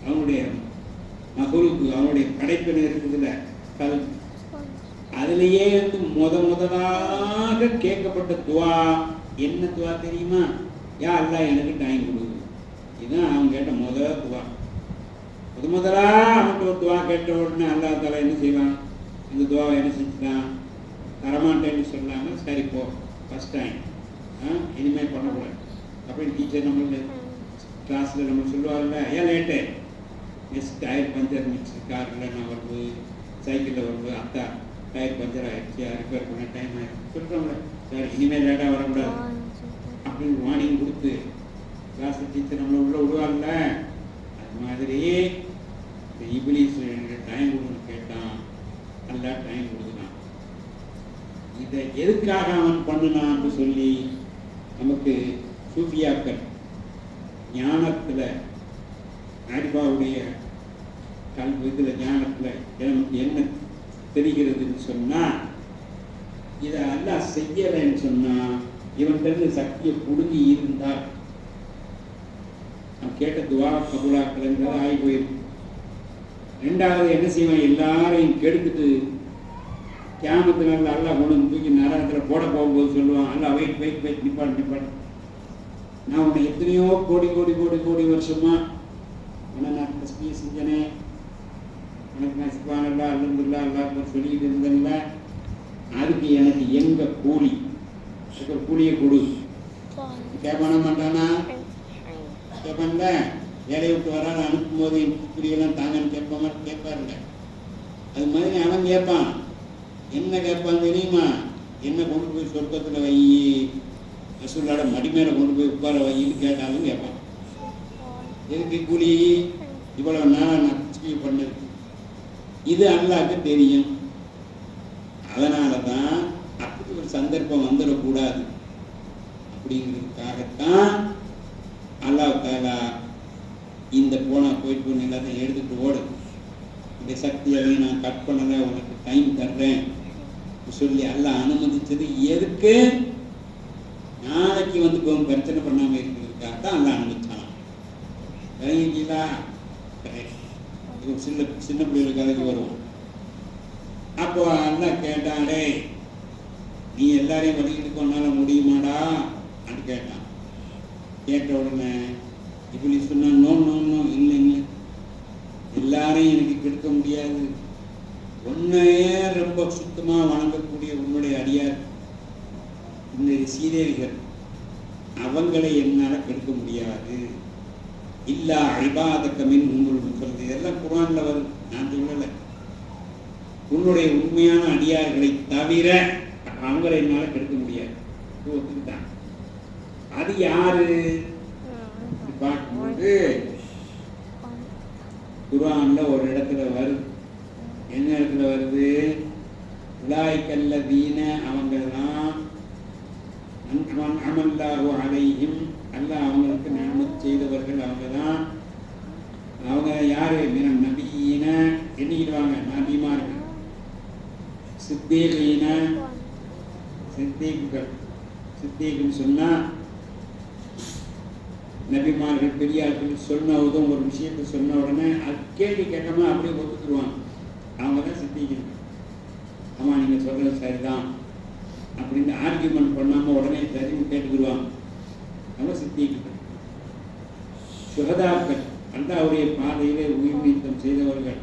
அவனுடைய மகளுக்கு அவனுடைய படைப்பினை இருக்குதுல்ல கல், அதுலேயே வந்து முதலாக கேட்கப்பட்ட துவா என்ன துவா தெரியுமா? யா அல்லாஹ் எனக்கு டைம் கொடு. இதுதான் அவன் கேட்ட முதல் துவா. முதலா அவன்கிட்ட ஒரு துவா கேட்ட உடனே அல்லாஹ் தஆலா என்ன செய்வான்? இந்த துவாவை என்ன செஞ்சுட்டான்? தரமாட்டேன்னு சொல்லாமல் சரி போ ஃபஸ்ட் டைம் இனிமேல் பண்ணக்கூடாது அப்படின்னு டீச்சர் நம்மளுக்கு கிளாஸில் நம்ம சொல்லுவாங்கல்ல, ஏன் லேட்டு, மிஸ் டயர் பஞ்சர் மிக்ஸ் காரில் நான் வரும்போது சைக்கிளில் வரும்போது அத்தா டயர் பஞ்சர் ஆகிடுச்சு, ரிப்பேர் பண்ண டைம் ஆகிடுச்சு சொல்கிறோம்ல, சார் இனிமேல் லேட்டாக வரக்கூடாது அப்படின்னு வார்னிங் கொடுத்து கிளாஸ் டீச்சர் நம்மளை உள்ளே விடுவாங்கல்ல. அது மாதிரி இந்த இபிலிஸ் டைம் கொடுன்னு கேட்டான், நல்லா டைம் கொடுக்குறான். இதை எதுக்காக அவன் பண்ணினான்னு சொல்லி நமக்கு சூஃபியாக்கள் ஞானத்தில் ஆரிபாவுடைய இதில் ஞானத்தில் நமக்கு என்ன தெரிகிறதுன்னு சொன்னால், இதை அல்லாஹ் செய்யலைன்னு சொன்னால் இவன்கிட்ட சக்தியை புடுங்கி இருந்தால் அவன் கேட்ட துவா கபூலாக்கள்ங்கிறது ஆகி போயிருக்கு. ரெண்டாவது என்ன செய்வான், எல்லாரையும் கெடுத்துட்டு கியாமத்து நாளில் அல்லாஹ் கொண்டு தூக்கி நரகத்தில் போட போகும்போது சொல்லுவான், அல்லாஹ் வெயிட் வெயிட் வெயிட் நிப்பாடு, நான் உன்னை எத்தனையோ கோடி கோடி கோடி கோடி வருஷமா உன்னை நான் தஸ்பீஹ் செஞ்சனே, உனக்கு நான் சுப்ஹானல்லா அல்ஹம்துலில்லாஹ் அல்லாஹ் சொல்லிக்கிட்டு இருந்தேன்ல, அதுக்கு எனக்கு எங்க கூலி, அதுக்கு ஒரு கூலியை கொடு. கேட்பான மாட்டானா, கேட்பான்ல, வேலையை விட்டு வராது அனுப்பும்போது கூலியெல்லாம் தாங்கன்னு கேட்பாருங்க. அது மாதிரி அவன் கேட்பான். என்ன கேட்பான் தெரியுமா, என்ன கொண்டு போய் சொர்க்கத்தில் வை, ரசூலுல்லாஹ் மடி மேலே கொண்டு போய் உட்கார வைன்னு கேட்டாலும் கேட்பான். எதுக்கு கூலி, இவ்வளவு நாள் நான் தஸ்பீஹ் பண்ணது. இது அல்லாஹ்க்கு தெரியும். அதனால தான் அப்படி ஒரு சந்தர்ப்பம் வந்துடக்கூடாது அப்படிங்கிறதுக்காகத்தான் அல்லாஹ் தஆலா இந்த போயிட்டு எல்லாத்தையும் எடுத்துட்டு ஓடு, இந்த சக்தியெல்லாம் நான் கட் பண்ணலை, உனக்கு டைம் தர்றேன் சொல்லி அல்லாஹ் அனுமதிச்சது எதுக்கு, நாளைக்கு வந்து பிரச்சனை பண்ணாம இருக்கிறதுக்காக தான் அல்லாஹ் அனுமதிச்சான். விளங்கிட்டீங்களா? சின்ன சின்ன பிள்ளைகளுக்கு அதுக்கு வருவோம். அப்போ அல்லாஹ் கேட்டானே, நீ எல்லாரையும் வழிகிட்டு கொண்டால முடியுமாடா அப்படின்னு கேட்டான். கேட்ட உடனே இப்படி சொன்னா, நோ நோ நோ, இல்லைங்க, எல்லாரையும் எனக்கு கெடுக்க முடியாது, உன்னையே ரொம்ப சுத்தமா வணங்கக்கூடிய உன்னுடைய அடியார் இந்த சீதேவிகள், அவங்களை என்னால் கெடுக்க முடியாது. இல்லா இபாதக மின்ஹும் சொல்றது இதெல்லாம் குர்ஆன்ல வருது, நான் சொல்லலை. உன்னுடைய உண்மையான அடியார்களை தவிர அவங்களை என்னால் கெடுக்க முடியாது ஒத்துக்கிட்டான். அது யாரு பார்க்கும்போது குர்ஆன்ல ஒரு இடத்துல வருது. என்ன இடத்துல வருது, உலாய்கல்லதீன, அவங்கெல்லாம் அமல்லாஹு அலைஹிம், அல்லாஹ் அவங்களுக்கு நன்மை செய்தவர்கள், அவங்க தான். அவங்க யாரு, மினன் நபியின, எண்ணிக்கிடுவாங்க, நபிமார்கள், சித்தீகீன, சித்தீக்குகள். சித்தீக்குன்னு சொன்னா நபிமார்கள் பெரியார்கள் சொன்னதும் ஒரு விஷயத்தை சொன்ன உடனே அது கேள்வி கேட்காம அப்படியே ஒத்துக்குருவாங்க. அவங்க தான் சித்திக்கிறாங்க. ஆமாம் நீங்கள் சொல்கிறது சரிதான் அப்படின்னு ஆர்கியூமெண்ட் பண்ணாமல் உடனே சரின்னு கேட்டுக்கிடுவாங்க. அவங்க சித்திக்கிறாங்க. சுகதாக்கள், அல்லாஹ்வுடைய பாதையிலே உயிர் நீத்தம் செய்தவர்கள்,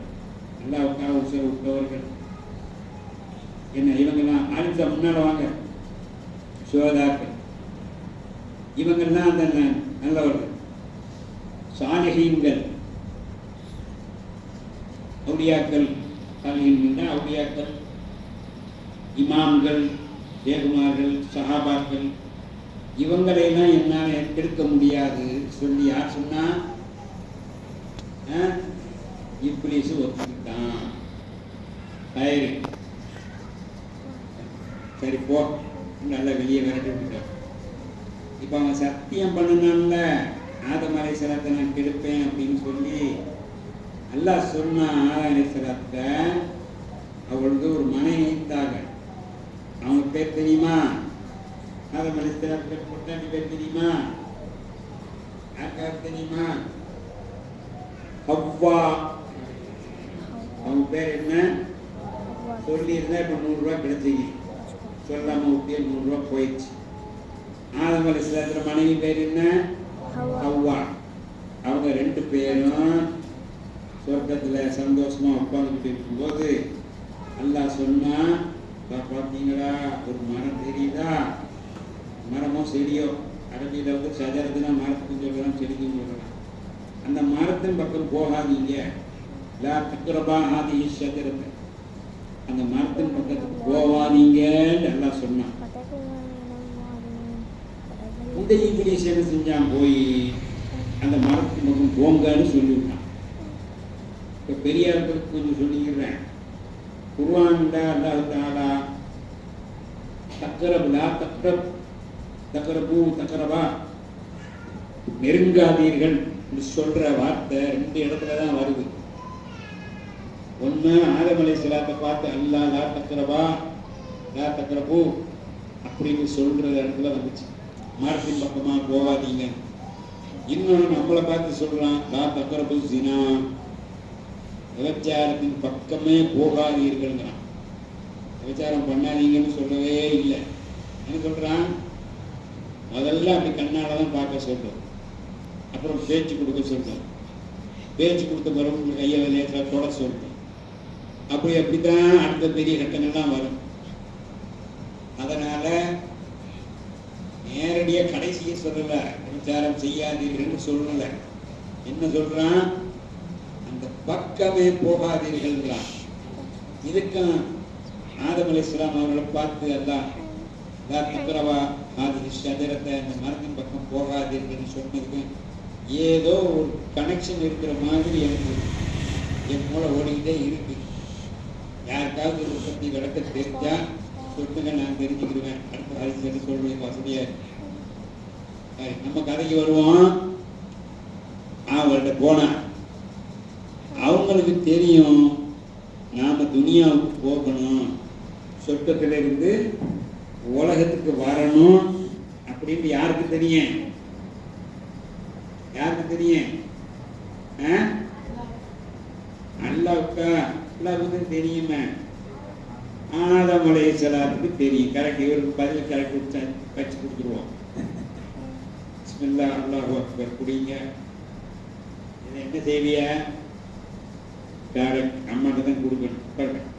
அல்லாஹ்வுக்காக உசர விட்டவர்கள். என்ன இவங்கெல்லாம் ஆலிம்சா முன்னால் வாங்க, சுகதாக்கள் இவங்கெல்லாம் அந்த நல்லவர்கள். சாலிஹீன்கள், அவுலியாக்கள், சாலிஹீன்கள் அவுலியாக்கள், இமாம்கள், தேகுமார்கள், சஹாபாக்கள், இவங்களையெல்லாம் என்னால் கெடுக்க முடியாது சொல்லி யார் சொன்னா, இப்லீஸ் ஒத்துக்கிட்டான். சரி போ, நல்லா வெளியே விரட்டி விட்டுட்டான். இப்போ அவன் சத்தியம் பண்ணினான்ல, ஆதம் அலைஹிஸ்ஸலாத்தை நான் கெடுப்பேன் அப்படின்னு சொல்லி அல்லாஹ் சொன்னா. ஆதம் அலைஹிஸ்ஸலாத்தை அவளுக்கு ஒரு மனைவி இருந்தாங்க. அவங்க பேர் தெரியுமா? ஆதம் அலைஹிஸ்ஸலாத்து பொண்டாட்டி பேர் தெரியுமா? யாருக்காவது தெரியுமா? ஹவ்வா. அவங்க பேர் என்ன சொல்லியிருந்தா இப்போ 100 ரூபா கிடைச்சிங்க, சொல்லாம விட்டியே 100 ரூபா போயிடுச்சு. ஆதம் அலைஹிஸ்ஸலாத்துல மனைவி பேர் என்ன? ஹவ்வா. அவங்க 2 பேரும் சொர்க்கத்துல சந்தோஷமா உட்கார்ந்துட்டு இருக்கும்போது அல்லாஹ் சொன்னா, பார்த்தீங்களா ஒரு மரம் தெரியுதா, மரமோ செடியோ, அரபியில் வந்து ஷஜரத்துனா மரத்துக்கும் சொல்லலாம், செடிக்கும் சொல்லலாம். அந்த மரத்தின் பக்கம் போகாதீங்க. லா தக்ரபா ஹாதிஹி ஷஜரத், அந்த மரத்தின் பக்கத்துக்கு போவாதீங்கன்னு எல்லாம் சொன்னான். இந்த இங்கிலீஷ் என்ன செஞ்சான், போய் அந்த மரத்தின் பக்கம் போங்கன்னு சொல்லிவிட்டான். இப்போ பெரியார்களுக்கு கொஞ்சம் சொல்லிக்கிறேன். குர்ஆன்ல அல்லாஹ் தஆலா தக்ரப் லா தக்ரப் தக்ரபு தக்ரபா நெருங்காதீர்கள் சொல்ற வார்த்தை 2 இடத்துல தான் வருது. ஒன்று ஆதம் அலைஹிஸ்ஸலாத்தை பார்த்து அல்லாஹ் லா தக்ரபா லா தக்ரபு அப்படின்னு சொல்ற இடத்துல வந்துச்சு, மரத்தின் பக்கமா போகாதீங்க. இன்னொன்று நம்மளை பார்த்து சொல்றான், லா தக்ரபு ஸினா, விபச்சாரத்தின் பக்கமே போகாதீர்கள்ங்கிறான். விபச்சாரம் பண்ணாதீங்கன்னு சொல்லவே இல்லை. என்ன சொல்றான், முதல்ல அப்படி கண்ணால தான் பார்க்க சொல்றோம், அப்புறம் பேச்சு கொடுக்க சொல்றோம், பேச்சு கொடுத்த பிறகு கையை விளையாட்டுல தொட சொல்றோம். அப்படித்தான் அடுத்த பெரிய கட்டங்கள்லாம் வரும். அதனால நேரடியா கடைசியை சொல்லல, விபச்சாரம் செய்யாதீர்கள்னு சொல்லல. என்ன சொல்றான், அந்த பக்கமே போகாதீர்கள்ங்கிறான். இதுக்கும் ஆதம் அலைஹிஸ்ஸலாம் அவர்களை பார்த்து அல்லாஹ் லா தக்ரபா ஹாதிஹி ஷஜரத்தை, அந்த மரத்தின் பக்கம் போகாதீர்கள்னு சொன்னதுக்கு ஏதோ ஒரு கனெக்ஷன் இருக்கிற மாதிரி எனக்கு என் மூளை ஓடிக்கிட்டே இருக்கு. யாருக்காவது ஒரு பற்றி விளக்க தெரிஞ்சா சொல்லுங்க, நான் தெரிஞ்சுக்கிடுவேன். அடுத்த ஹதீஸ் சொல்றது வசதியா இருக்கு. நம்ம கதைக்கு வருவோம். அவங்கள்ட்ட போனா அவங்களுக்கு தெரியும் நாம துனியாவுக்கு போகணும், சொர்க்கத்துல இருந்து உலகத்துக்கு வரணும் அப்படின்னு. யாருக்கு தெரியும்? யாருக்கு தெரியும்? அல்லாஹ்வுக்கா? அல்லாஹ்வுக்கு தெரியுமே. ஆதம் அலைஹிஸ்ஸலாத்துக்கு தெரியும். கரெக்ட். இவருக்கு பதில் கரெக்ட் வச்சு கொடுத்துருவோம். பிஸ்மில்லாஹ் அல்லாஹு அக்பர் குடிங்க. இது என்ன செய்விய? கரெக்ட், அம்மாட்ட தான் கொடுக்கணும். கரெக்ட்.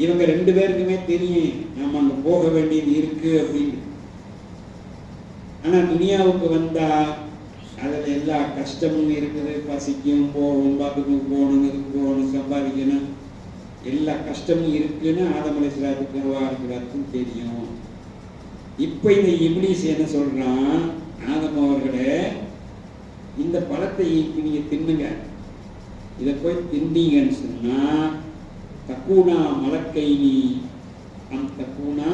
இவங்க 2 பேருக்குமே தெரியும் நம்ம அங்க போக வேண்டியது இருக்கு அப்படின்னு. ஆனா துனியாவுக்கு வந்தா அதுல எல்லா கஷ்டமும் இருக்குது. பசிக்கும், போகணும், பாத்ரூமுக்கு போகணும், இதுக்கு போகணும், சம்பாதிக்கணும், எல்லா கஷ்டமும் இருக்குன்னு ஆதம் அலைஹிஸ்ஸலாத்துக்கு இருக்கிறதுக்கும் தெரியும். இப்ப இந்த இப்லீஸ் என்ன சொல்றான், ஆதம் அவர்களே இந்த பழத்தை நீங்க தின்னுங்க, இதை போய் தின்னீங்கன்னு சொன்னா தக்கூனா மலக்கைனி அம் தக்கூனா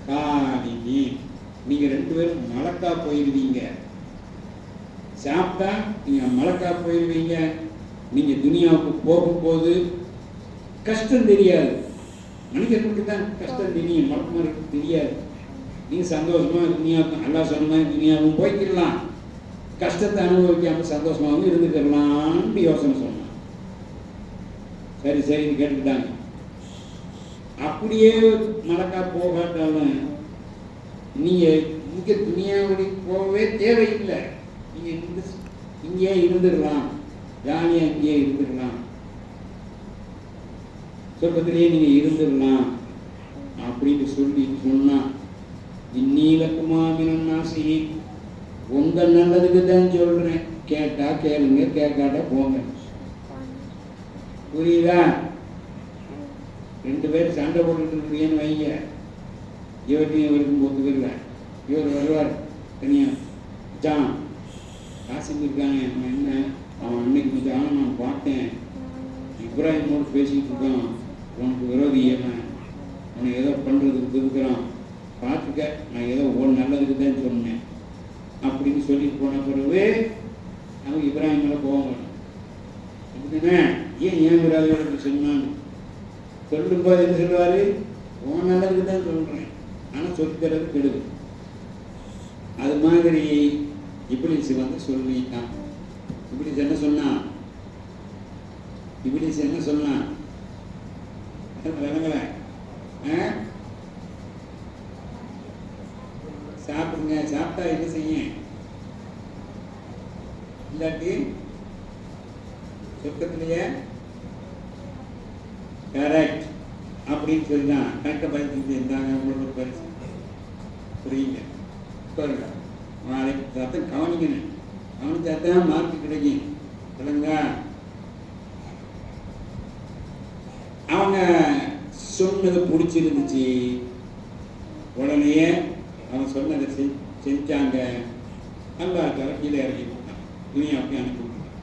காலினி, நீங்க 2 பேரும் மலக்கா போயிருவீங்க. சாப்பிட்டா நீங்க மலக்கா போயிருவீங்க. நீங்க துனியாவுக்கு போகும்போது கஷ்டம் தெரியாது. மனிதர்களுக்கு தான் கஷ்டம் தெரியும், மலக்குமாருக்கு தெரியாது. நீங்க சந்தோஷமா துனியாவுக்கு அல்லாஹ் சொன்ன மாதிரி துனியாவும் போய்க்கிடலாம், கஷ்டத்தை அனுபவிக்காம சந்தோஷமாகவும் இருந்துக்கிறலாம்னு யோசனை சொன்னான். சரி சரின்னு கேட்டுக்கிட்டாங்க. அப்படியே மலக்கா போகாட்டாலும் நீங்க இங்க துனியாவுக்கு போகவே தேவையில்லை, நீங்க இங்கே இருந்துடலாம், ஜாலியா இங்கே இருந்துடலாம், சொர்க்கத்திலேயே நீங்க இருந்துடலாம் அப்படின்னு சொன்னா, இந்நீலக்குமாமினம் நாசி, உங்க நல்லதுக்கு தான் சொல்றேன், கேட்டா கேளுங்க, கேட்காட்டா போங்க. புரியுதா? 2 பேர் சண்டை போட்டுட்டு இருக்கீங்கன்னு வைங்க, இவருக்கும் இவருக்கும் ஒத்துக்கல. இவர் வருவார் தனியா, ஜான் காசிம் இருக்காங்க, அவன் என்ன அவன் அன்னைக்கு ஜான் நான் பார்த்தேன், இப்ராஹிமோடு பேசிட்டு இருக்கான், உனக்கு விரோதி அவன், அவனை ஏதோ பண்றதுக்கு இருக்கிறான், பார்த்துக்க, நான் ஏதோ நல்லதுக்கு தான் சொன்னேன் அப்படின்னு சொல்லிட்டு போன பிறகு அவங்க இப்ராஹிம் மேலே போவாங்க. அப்படின்னா ஏன் விரோதியோட சொன்னான்னு சொல்லும்போது என்ன சொல்லுவாரு, உன் நல்லதுக்கு தான் சொல்றேன், ஆனால் சொல்லித்தரது கெடுது. அது மாதிரி இப்லீஸ் வந்து சொல்லிட்டான். இப்லீஸ் என்ன சொன்னான்? இப்லீஸ் என்ன சொன்னான்? விளங்கல. சாப்பிடுங்க, சாப்பிட்டா என்ன செய்ய, இல்லாட்டி சொர்க்கத்திலேயே கரெக்ட் அப்படின்னு சொல்லிதான் கரெக்டாக பதில் இருந்தாங்க. உங்களுக்கு ஒரு பரிசு புரியுங்க உட்காருங்க. நாளைக்கு கவனிக்கணும், கவனிச்சா தான் மார்க் கிடைக்கும். சொல்லுங்களா? அவங்க சொன்னது பிடிச்சிருந்துச்சு, உடனே அவன் சொன்னதை செஞ்சாங்க. நல்லா கீழே இறங்கி போட்டான், துணியை அப்படி அனுப்பி விட்டான்.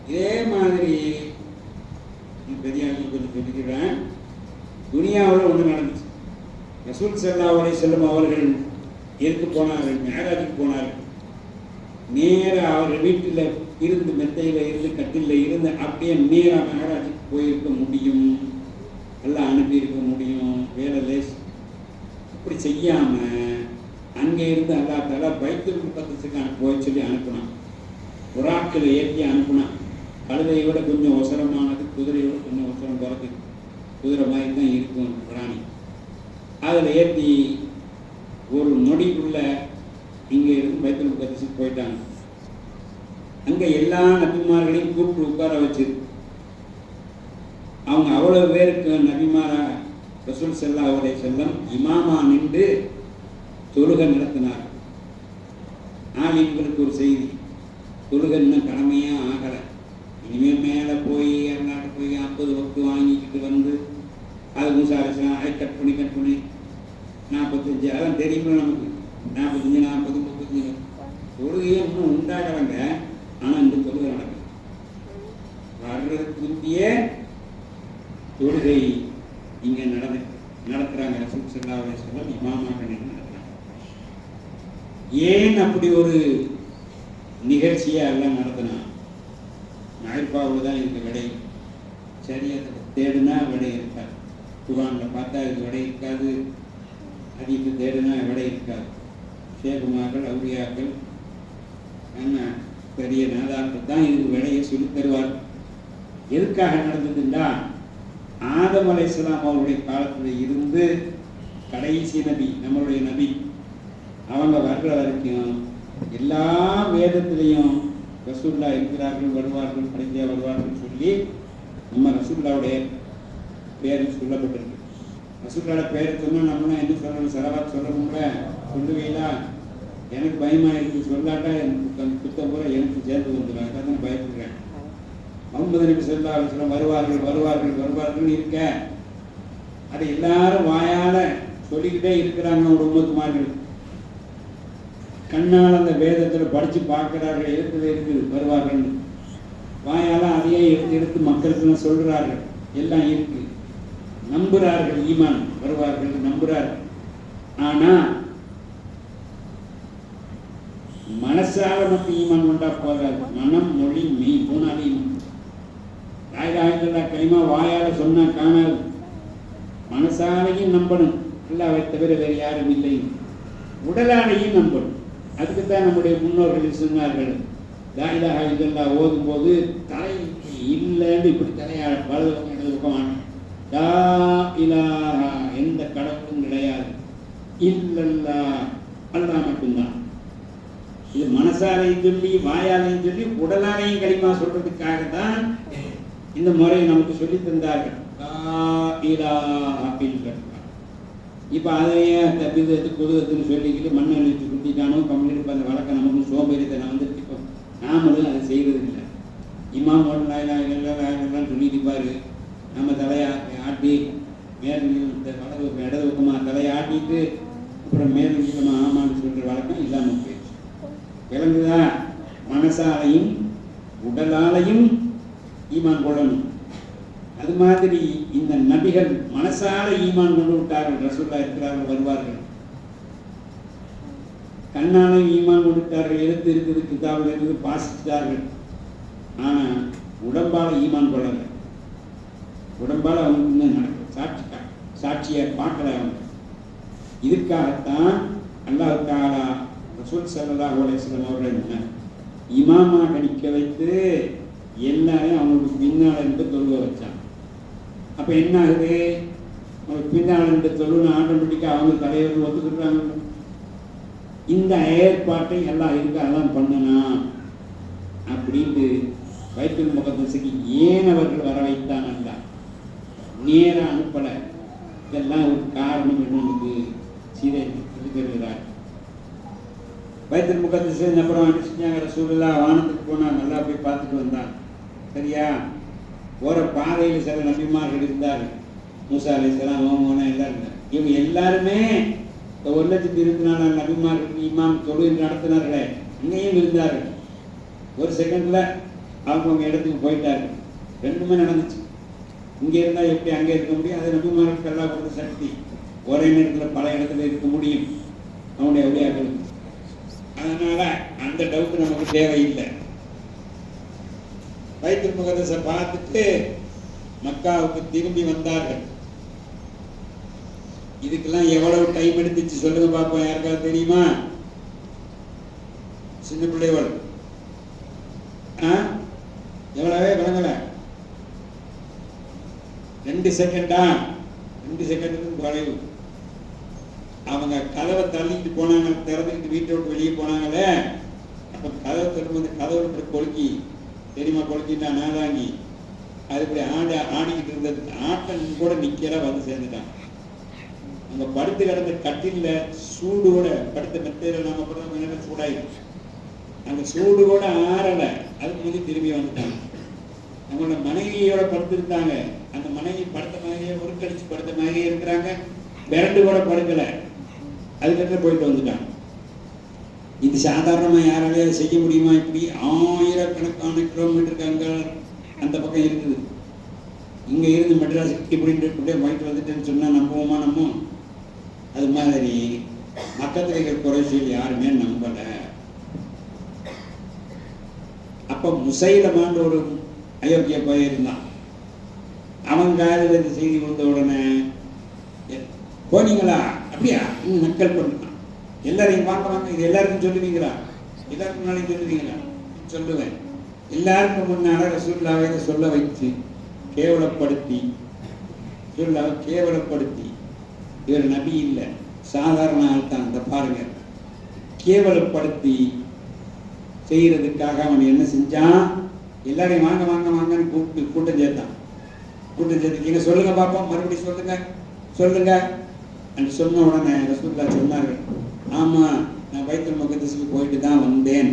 இதே மாதிரி பெரியாருக்கு கொஞ்சம் சொல்லிக்கிறேன். துனியாவில் ஒன்று நடந்துச்சு. ரசூல் ஸல்லல்லாஹு அலைஹி வஸல்லம் அவர்கள் எதுக்கு போனார்கள்? மேராஜுக்கு போனார்கள். நேராக அவர் வீட்டில் இருந்து, மெத்தையில் இருந்து, கட்டில் இருந்து அப்படியே நேராக மேராஜுக்கு போயிருக்க முடியும், எல்லாம் அனுப்பியிருக்க முடியும். வேலை லேஸ் அப்படி செய்யாமல் அங்கே இருந்து அல்லா தஆலா பைத்துல் முகத்தஸுக்கு போய் சொல்லி அனுப்பினான். புறாக்களை ஏற்றி அனுப்பினான். கழுதையை விட கொஞ்சம் ஒசரமானது, குதிரையோட கொஞ்சம் ஒசரம் குறைக்கு, குதிரை மாதிரி தான் இருக்கும் பிராணி. அதில் ஏற்றி ஒரு நொடிக்குள்ள இங்கே இருந்து பைத்துல் முகத்தஸுக்கு போயிட்டாங்க. அங்கே எல்லா நபிமார்களையும் கூப்பிட்டு உட்கார வச்சு அவங்க அவ்வளோ பேருக்கு நபிமாரா ரசூல் ஸல்லல்லாஹு அலைஹி வஸல்லம் இமாமா நின்று தொழுகை நடத்தினார். ஆலிம்களுக்கு ஒரு செய்தி, தொழுகை இன்னும் கடமையாக ஆகலை, இனிமேல் மேலே போய் எல்லாட்ட போய் 50 வக்து வாங்கிக்கிட்டு வந்து அது முசாரிசம் அதை கட் பண்ணி 45 அதெல்லாம் தெரியுமா நமக்கு, 45 40 35 தொழுகையே இன்னும் உண்டாகிறாங்க. ஆனால் இந்த தொழுகை நடக்குது. வர்றதுக்கு முந்தையே தொழுகை இங்கே நடத்துகிறாங்க. ரசூல் ஸல்லல்லாஹு அலைஹி வஸல்லம் இமாமாக நின்று நடத்துகிறாங்க. ஏன் அப்படி ஒரு நிகழ்ச்சியை எல்லாம் நடத்தினா? நாய்ப்பாவில் தான் இதுக்கு விடை. சரியத்தை தேடுனா விடை இருக்காது, குர்ஆனில் பார்த்தா இது விடை இருக்காது, ஹதீஸை தேடுனா விடை இருக்காது. ஷேகுமார்கள், அவுலியாக்கள், என்ன பெரிய நாதாக்கள் தான் இதுக்கு விடையை சொல்லி தருவார். எதுக்காக நடந்ததுன்னா, ஆதம் அலைஹிஸ்ஸலாம் அவருடைய காலத்தில் இருந்து கடைசி நபி, நம்மளுடைய நபி, அவங்க வர்ற வரைக்கும் எல்லா வேதத்திலையும் ரசூல்லா இருக்கிறார்கள், வருவார்கள், கடைசியாக வருவார்கள் சொல்லி நம்ம ரசூல்லாவுடைய பேர் சொல்லப்பட்டிருக்கு. ரசூல்லோட பேர் சொன்னால் நம்மளாம் என்ன சொல்லணும்? சலவாத் சொல்லணும்ல, சொல்லுவீங்களா? எனக்கு பயமாக இருக்குது, சொல்லாட்டா எனக்கு புத்தம் பூரா எனக்கு சேர்ந்து வந்துடும், அதான் பயப்படுறேன். முஹம்மது நபி ஸல்லல்லாஹு அலைஹி வஸல்லம் வருவார்கள் வருவார்கள் வருவார்கள் இருக்க, அது எல்லாரும் வாயால் சொல்லிக்கிட்டே இருக்கிறாங்க. ஒரு உம்மத்துமார்கள் கண்ணால் அந்த வேதத்தில் படித்து பார்க்கிறார்கள், இருக்குது வருவார்கள், வாயால் அதையே எடுத்து மக்களுக்கு சொல்கிறார்கள், எல்லாம் இருக்கு, நம்புகிறார்கள், ஈமான் வருவார்கள் நம்புகிறார்கள். ஆனால் மனசால மட்டும் ஈமான் கொண்டா போதாது, மனம், மொழி, மெய் போனாலே ஈமான். லா இலாஹா இல்லல்லாஹ் கலிமா வாயால சொன்னா காணாது, மனசாலையும் நம்பணும், அல்லாஹ்வை தவிர வேறு யாரும் இல்லை, உடலாலையும் நம்பணும். அதுக்குத்தான் நம்முடைய முன்னோர்கள் சொன்னார்கள், லா இலாஹா இல்லல்லாஹ் ஓதும் போது தலை இல்லைன்னு இப்படி தலையா வலது பக்கம் இடது பக்கம், லா இலாஹா எந்த கடவுளும் கிடையாது, இல்லல்லாஹ் அல்லாஹ் மட்டும்தான். இது மனசாலையும் சொல்லி வாயாலையும் சொல்லி உடலாலையும் கலிமா சொல்றதுக்காக தான் இந்த முறை நமக்கு சொல்லி தந்தார்கள். இப்போ அதையே தப்பிதத்து குதுகத்துன்னு சொல்லிக்கிட்டு மண்ணை அழிச்சு குத்திட்டானோ கம்ப்ளீட் அந்த வழக்கம் நமக்கு சோம்பேறித்தனை வந்துட்டு இப்போ நாமளும் அதை செய்கிறது இல்லை. இமாம் எல்லாம் சொல்லிட்டு பாரு, நம்ம தலையை ஆட்டி மேல் வலது இடது பக்கமாக தலையை ஆட்டிட்டு அப்புறம் மேல் நீளமாக ஆமான்னு சொல்கிற வழக்கம் இல்லாமல் போயிடுச்சு. விளங்குதா? மனசாலையும் உடலாலையும் ஈமான் கொள்ளணும். அது மாதிரி இந்த நபிகள் மனசால ஈமான் கொண்டு விட்டார்கள், ரசூல்லா இருக்கிறார்கள் வருவார்கள். கண்ணாலையும் ஈமான் கொண்டு விட்டார்கள், எழுத்து இருக்குது, கிதாபில் இருக்குது, பாசித்தார்கள். ஆனால் உடம்பால ஈமான் கொள்ளலை. உடம்பால் அவங்க இன்னும் நடக்க சாட்சியை பார்க்கல அவங்க. இதுக்காகத்தான் அல்லாஹ் தஆலா ரசூல் ஸல்லல்லாஹு அலைஹி வஸல்லம் அவர்களை இமாமாக நிற்க வைத்து எல்லாரையும் அவங்களுக்கு பின்னால் இருந்து தொழுக வச்சாங்க. அப்போ என்ன ஆகுது? அவங்களுக்கு பின்னால் இருந்து தொழுன்னு ஆட்டோமேட்டிக்காக அவங்க தலைவர்கள் ஒத்துக்கிட்டாங்க. இந்த ஏற்பாட்டை எல்லாம் இருக்கு, அதெல்லாம் பண்ணணும் அப்படின்ட்டு பைத்துல் முகத்தஸுக்கு ஏன் அவர்கள் வர வைத்தாங்க? நேராக அனுப்பலை. இதெல்லாம் ஒரு காரணம் என்ன? சீதை சொல்லி பெறுகிறார். பைத்துல் முகத்தஸ் அப்புறம் என்ன செஞ்சாங்க, ரசூலுல்லாஹ் வானத்துக்கு போனா நல்லா போய் பார்த்துட்டு வந்தான். சரியா? போற பாதையில் சில நபிமார்கள் இருந்தார்கள். மூசா அலைஹிஸ்ஸலாம், ஓமோனா எல்லாரும் இருந்தாங்க. இவங்க எல்லாருமே 1,24,000 நபிமார்களுக்கு இமாம் தொழுகை நடத்தினார்களே, அங்கேயும் இருந்தார்கள். ஒரு செகண்ட்ல அவங்க இடத்துக்கு போயிட்டார்கள். ரெண்டுமே நடந்துச்சு. இங்கே இருந்தால் எப்படி அங்கே இருக்க முடியும்? அது நபிமார்களுக்கு எல்லாம் கொடுத்த சக்தி. ஒரே நேரத்தில் பல இடத்துல இருக்க முடியும் அவனுடைய அவுலியாக்களுக்கு. அதனால அந்த டவுட் நமக்கு தேவையில்லை. பைத்துல் முகத்தஸை பார்த்துட்டு மக்காவுக்கு திரும்பி வந்தார்கள். இதுக்கெல்லாம் எவ்வளவு டைம் எடுத்துச்சு சொல்லுங்க பார்ப்போம். யாருக்காவது தெரியுமா? சின்ன பிள்ளைகள் எவ்வளவே விளங்கல. 2 செகண்டா? 2 செகண்டுக்கு குறைவு. அவங்க கதவை தள்ளிட்டு போனாங்க, திறந்துக்கிட்டு வீட்டை விட்டு வெளியே போனாங்களே, அப்ப கதவை திறந்து கதவை இப்படி கொலுக்கி, தெரியுமா கொலுக்கிட்டா நாதாங்கி, அது இப்படி ஆடிக்கிட்டு இருந்தது. ஆட்டம் கூட நிக்கல, வந்து சேர்ந்துட்டான். அங்க படுத்து கிடந்த கட்டில சூடு கூட, படுத்த மெத்தையில நாம கூட கொஞ்ச நேரம் சூடாயிடும், அந்த சூடு கூட ஆறல, அதுக்கு முந்தி திரும்பி வந்துட்டாங்க. நம்மளோட மனைவியோட படுத்திருந்தாங்க, அந்த மனைவி படுத்த மாதிரியே உருக்கடிச்சு படுத்த மாதிரியே இருக்கிறாங்க, விரண்டு கூட படுக்கல, அதுக்கப்புறம் போயிட்டு வந்துட்டாங்க. இது சாதாரணமா யாராலையும் செய்ய முடியுமா? இப்படி ஆயிரக்கணக்கான கிலோமீட்டருக்கு அங்க அந்த பக்கம் இருக்குது. இங்க இருந்து மெட்ராஸுக்கு இப்படின்ட்டு போயிட்டு வந்துட்டேன்னு சொன்னா நம்புவோமா? நம்புவோம். அது மாதிரி மக்கத்துல இருக்கிற குறைசியல் யாருமே நம்பல. அப்ப முசைலமான்ற ஒரு அயோக்கிய பையன் இருந்தான். அவன் காலையில் இந்த செய்தி வந்த உடனே, போனீங்களா? அப்படியா? நக்கல் பண்ணான். எல்லாரையும் பார்க்கறாங்க. இது எல்லாருக்கும் சொல்லுவீங்களா? எல்லாருக்கும் முன்னாடி சொல்லுவீங்களா? சொல்லுவேன். எல்லாருக்கும் முன்னால ரசூலுல்லாஹை சொல்ல வச்சு கேவலப்படுத்தி, ரசூலுல்லாஹை கேவலப்படுத்தி, இவர் நபி இல்லை, சாதாரண ஆள் தான், அந்த பாருங்க, கேவலப்படுத்தி செய்யறதுக்காக அவன் என்ன செஞ்சான்? எல்லாரையும் வாங்க வாங்க வாங்கன்னு கூப்பிட்டு கூட்டம் சேர்த்தான். கூட்டம் சேர்த்துக்கீங்க, சொல்லுங்க பார்ப்போம், மறுபடியும் சொல்லுங்க சொல்லுங்க என்று சொன்ன உடனே ரசூலுல்லாஹ் சொன்னார்கள், ஆமா நான் பைத்துல் முகத்தஸுக்கு போயிட்டு தான் வந்தேன்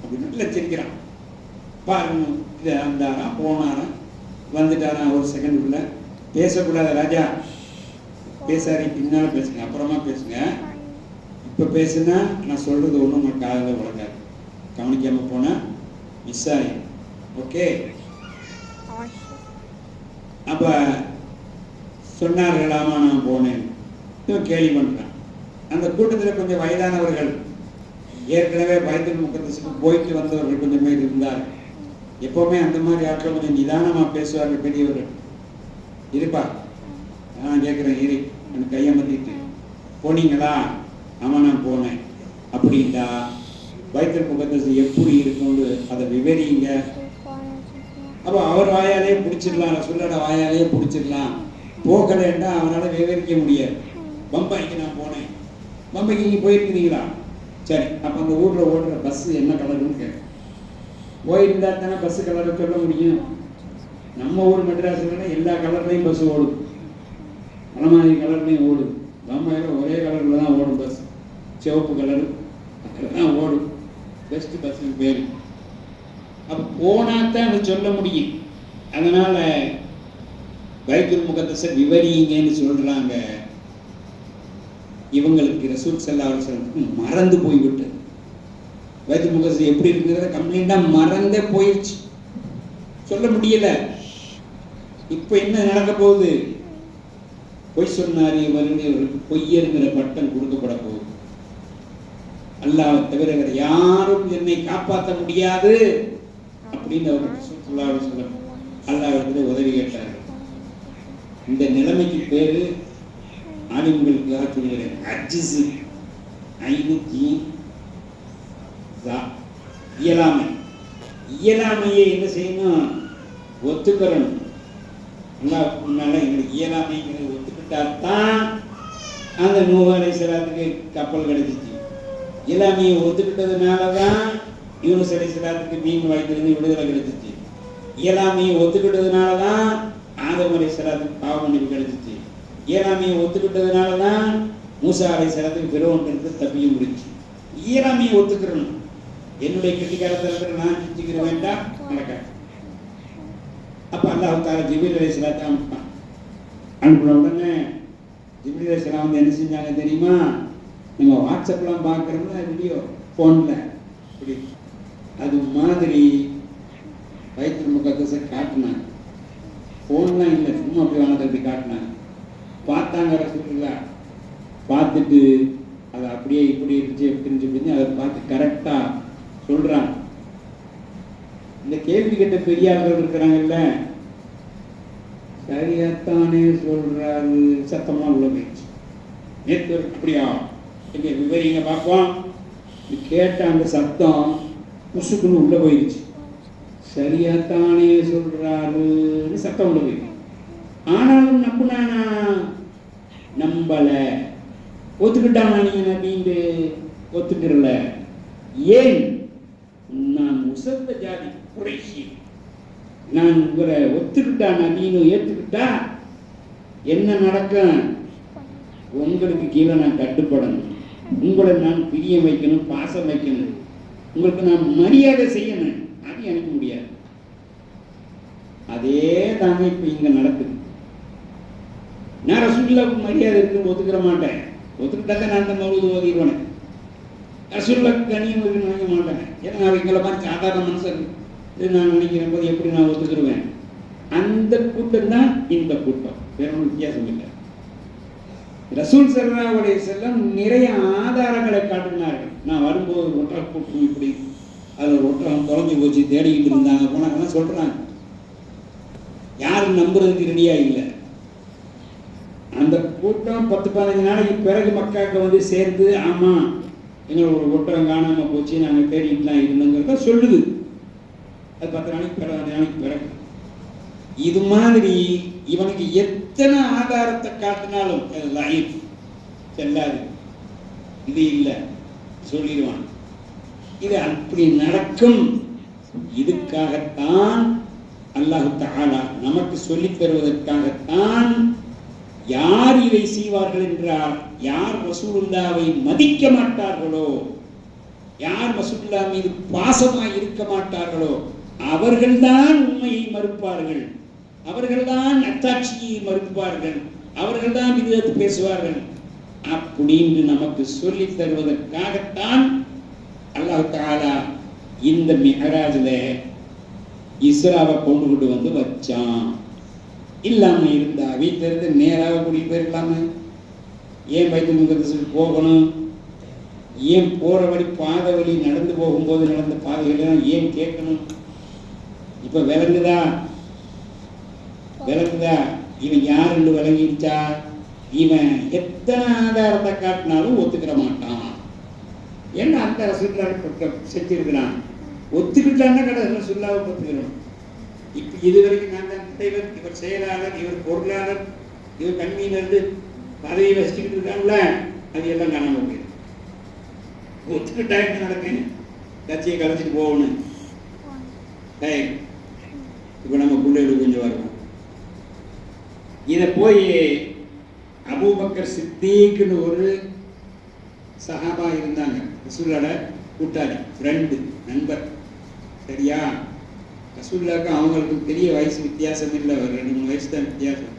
அப்படின்னு சிரிக்கிறான். பாருங்க, இது வந்தாரா போனாரா வந்துட்டாரா, ஒரு செகண்டுக்குள்ள பேசக்கூடாத ராஜா, பேசாரி பின்னால பேசுங்க, அப்புறமா பேசுங்க, இப்ப பேசுனா நான் சொல்றது ஒன்றும் உங்களுக்கு காதுல விளங்காது, கவனிக்காம போனா மிஸ் ஆயிடும். ஓகே? அப்ப சொன்னார்களாமா நான் போனேன், இவன் கேள்வி பண்றான். அந்த கூட்டத்தில் கொஞ்சம் வயதானவர்கள், ஏற்கனவே பைத்துல் முகத்தஸுக்கு போயிட்டு வந்தவர்கள் கொஞ்சம் பேர் இருந்தார். எப்பவுமே அந்த மாதிரி ஆட்கள் கொஞ்சம் நிதானமா பேசுவார்கள், பெரியவர்கள் இருப்பா. நான் கேட்கிறேன், இரு, எனக்கு கையமத்திட்டு போனீங்களா? ஆமா நான் போனேன். அப்படின்டா பைத்துல் முகத்தஸ் எப்படி இருக்கும்னு அதை விவரிங்க. அப்போ அவர் வாயாலே பிடிச்சிடலாம், ரசூலோட வாயாலே பிடிச்சிடலாம். போகலைன்னா அவனால் விவரிக்க முடியாது. பம்பாய்க்கு நான் போனேன். பம்பாய்க்கு நீங்கள் போயிருக்கிறீங்களா? சரி, அப்போ அந்த ஊரில் ஓடுற பஸ் என்ன கலருன்னு கேட்க, போயிருந்தா தானே பஸ் கலரை சொல்ல முடியும். நம்ம ஊர் மெட்ராஸில் எல்லா கலர்லையும் பஸ் ஓடுது, பல மாதிரி கலர்லையும் ஓடுது. பம்பாயில் ஒரே கலரில் தான் ஓடும் பஸ், சிவப்பு கலரு தான் ஓடும். பெஸ்ட் பஸ்ஸுக்கு பேர். அப்போ போனாத்தான் அதை சொல்ல முடியும். அதனால பைத்துல் முகத்தஸை விவரிங்கன்னு சொல்றாங்க. இவங்களுக்கு ரசூல் ஸல்லல்லாஹு அலைஹி வஸல்லம் மறந்து போய்விட்டது. பைத்துல் முகத்தஸ் எப்படி இருக்குங்கிறத கம்ப்ளீட்டா மறந்தே போயிடுச்சு, சொல்ல முடியல. இப்ப என்ன நடக்க போகுது? பொய் சொன்னாரு இவருக்கு பொய்யருங்கிற பட்டம் கொடுக்கப்பட போகுது. அல்லாஹ்வை தவிர வேற யாரும் என்னை காப்பாற்ற முடியாது அப்படின்னு அவர் ஸல்லல்லாஹு அலைஹி வஸல்லம் அல்லாஹ்விடத்தில் உதவி கேட்டார்கள். இந்த நிலைமைக்கு பேரு ஆலிம்களுக்காக சொல்கிறேன், அஜ்ஸு, இயலாமை. இயலாமையை என்ன செய்யணும்? ஒத்துக்கிறணும். அல்லாஹ்வுக்கு முன்னால எங்களுக்கு இயலாமைங்கிறது ஒத்துக்கிட்டாதான் அந்த நூஹ் அலைஹிஸ்ஸலாத்துக்கு கப்பல் கிடைச்சிச்சு. இயலாமையை ஒத்துக்கிட்டதுனால தான் யூனுஸ் அலைஹிஸ்ஸலாத்துக்கு மீன் வாய்த்திலிருந்து விடுதலை கிடைச்சிச்சு. இயலாமையை ஒத்துக்கிட்டதுனால தான் ஆதம் அலைஹிஸ்ஸலாத்துக்கு பாவ மன்னிப்பு கிடைச்சிச்சு. இயலாமையை ஒத்துக்கிட்டதுனால தான் மூசா அலைஹிஸ்ஸலாத்துக்கு பிறவன்றது தப்பிய முடிச்சு. இயலாமையை ஒத்துக்கிறணும். என்னுடைய கெட்டிக்காரத்தில் நான் செஞ்சுக்கிற வேண்டாம் நடக்காது. அப்போ அல்லாஹ் தஆலா ஜிப்ரீல் அலைஹிஸ்ஸலாத்தை அனுப்பினான். அனுப்பின உடனே ஜிப்ரீல் அலைஹிஸ்ஸலாம் வந்து என்ன செஞ்சாங்க தெரியுமா? நம்ம வாட்ஸ்அப்லாம் பார்க்குறோம்ல வீடியோ ஃபோனில் இப்படி அது மாதிரி பைத்துல் முகத்தஸை காட்டினாங்க. ஃபோன்லாம் இல்லை, சும்மா அப்படி வானத்தை அப்படி காட்டினாங்க. பார்த்தாங்க ரசூலுல்லாஹ். பார்த்துட்டு அது அப்படியே இப்படி இருந்துச்சு எப்படி இருந்துச்சு அதை பார்த்து கரெக்டாக சொல்கிறாங்க. இந்த கேள்வி கேட்ட பெரியார்கள் இருக்கிறாங்கல்ல, சரியாத்தானே சொல்றாரு, சத்தமா உள்ள போயிடுச்சு. நேற்று அப்படியா எங்க விவரிங்க பார்ப்போம். கேட்ட அந்த சத்தம் புசுக்குன்னு உள்ள போயிடுச்சு. சரியாத்தானே சொல்றாருன்னு சத்தம் உள்ள போயிடுச்சு. ஆனாலும் நம்புனானா? நம்பல. ஒத்துக்கிட்டானா? நீங்க நம்பிட்டு ஒத்துக்கிறல. ஏன்? நான் உசந்த ஜாதி குறைஷி. நான் உங்களை ஒத்துக்கிட்டா, நபின்னு ஏற்றுக்கிட்டா என்ன நடக்கும்? உங்களுக்கு கீழே நான் கட்டுப்படணும், உங்களை நான் பிரியம் வைக்கணும், பாசம் வைக்கணும், உங்களுக்கு நான் மரியாதை செய்யணும். அது எனக்கு முடியாது. அதே தாங்க இப்போ இங்கே நடக்குது. நான் ரசூலுல்லாஹ்வுக்கு மரியாதை இருக்குன்னு ஒத்துக்கிற மாட்டேன். ஒத்துக்கிட்டாக்க நான் அந்த மௌலூது ஓதிடுவேன். ரசூலுல்லாஹ்வுக்கு கண்ணியம் இருக்குன்னு நினைக்க மாட்டேன். ஏன்னா எங்களை மாதிரி சாதாரண மனுஷன் நான் நினைக்கிற போது எப்படி நான் ஒத்துக்கிடுவேன்? அந்த கூட்டம் தான் இந்த கூட்டம், வேற ஒன்றும் வித்தியாசம் இல்லை. ரசூல் ஸல்லல்லாஹு அலைஹி வஸல்லம் நிறைய ஆதாரங்களை காட்டினார்கள். நான் வரும்போது ஒட்டக கூட்டம் இப்படி, அதில் ஒட்டகம் தொலைஞ்சு போச்சு தேடிக்கிட்டு இருந்தாங்க போனாங்கன்னு சொல்றாங்க. யாரும் நம்புறதுக்கு ரெடியா இல்லை. அந்த கூட்டம் 10-15 நாளைக்கு பிறகு மக்காவுக்கு வந்து சேர்ந்து, ஆமா எங்களோட ஒரு ஒட்டகம் காணாம போச்சு, நாங்கள் தேடிட்டு தான் இருந்தோங்கிறத சொல்லுது. அது 10 நாளைக்கு பிறகு 15 நாளைக்கு பிறகு. இது மாதிரி இவனுக்கு எத்தனை ஆதாரத்தை காட்டினாலும் லைஃப் செல்லாது. இது இல்லை சொல்லிடுவான். இது அப்படி நடக்கும். இதுக்காகத்தான் அல்லாஹ் தஆலா நமக்கு சொல்லித் தருவதற்காகத்தான் யார் இதை செய்வார்கள் என்றால், யார் ரசூலுல்லாவை மதிக்க மாட்டார்களோ, யார் ரசூலுல்லாஹ் மீது பாசமாய் இருக்க மாட்டார்களோ அவர்கள்தான் உண்மையை மறுப்பார்கள், அவர்கள்தான் அத்தாட்சியை மறுப்பார்கள், அவர்கள்தான் விதத்தை பேசுவார்கள் அப்படின்னு நமக்கு சொல்லி தருவதற்காகத்தான் அல்லாஹ் தஆலா இந்த மிஹராஜில் இஸ்ராவை கொண்டு வந்து வச்சான். இல்லாம இருந்தா வீட்டில இருந்து நேராக கூட்டிட்டு போயிருக்கலாம? ஏன் பைத்துல் முகத்தஸுக்கு போகணும்? ஏன் போற வழி பாதை வழி நடந்து போகும்போது நடந்த பாதைகள் ஏன் கேட்கணும்? இப்ப விளங்குதா? இவன் யாருன்னு விளங்கிடுச்சா? இவன் எத்தனை ஆதாரத்தை காட்டினாலும் ஒத்துக்கிற மாட்டான். ஏன்னா அந்த ரசூலுல்லாஹ் செஞ்சிருக்கிறான். ஒத்துக்கிட்டான்னா கடை ரசூலுல்லாஹ் ஒத்துக்கிறோம். இப்ப இதுவரைக்கும் நான் தான் தலைவர், இவர் செயலாளர், இவர் பொருளாளர், இவர் கன்வீனர் பதவியை வச்சுக்கிட்டு இருக்காங்கள, அது எல்லாம் காணாம போயிடும். ஒத்துக்கிட்டா என்ன நடக்கும்? கட்சியை கலைச்சிட்டு போகணும். இப்ப நம்ம பிள்ளைகளுக்கு கொஞ்சம் வருவோம். இதை போய் அபூபக்கர் சித்தீக்னு ஒரு சஹாபா இருந்தாங்க, ரசூலுல்லாஹ்வோட கூட்டாளி, ஃப்ரெண்டு, நண்பர். சரியா? ரசூலுல்லாஹ்வுக்கு அவங்களுக்கு பெரிய வயசு வித்தியாசம் இல்லை, ஒரு 2-3 வயசு தான் வித்தியாசம்.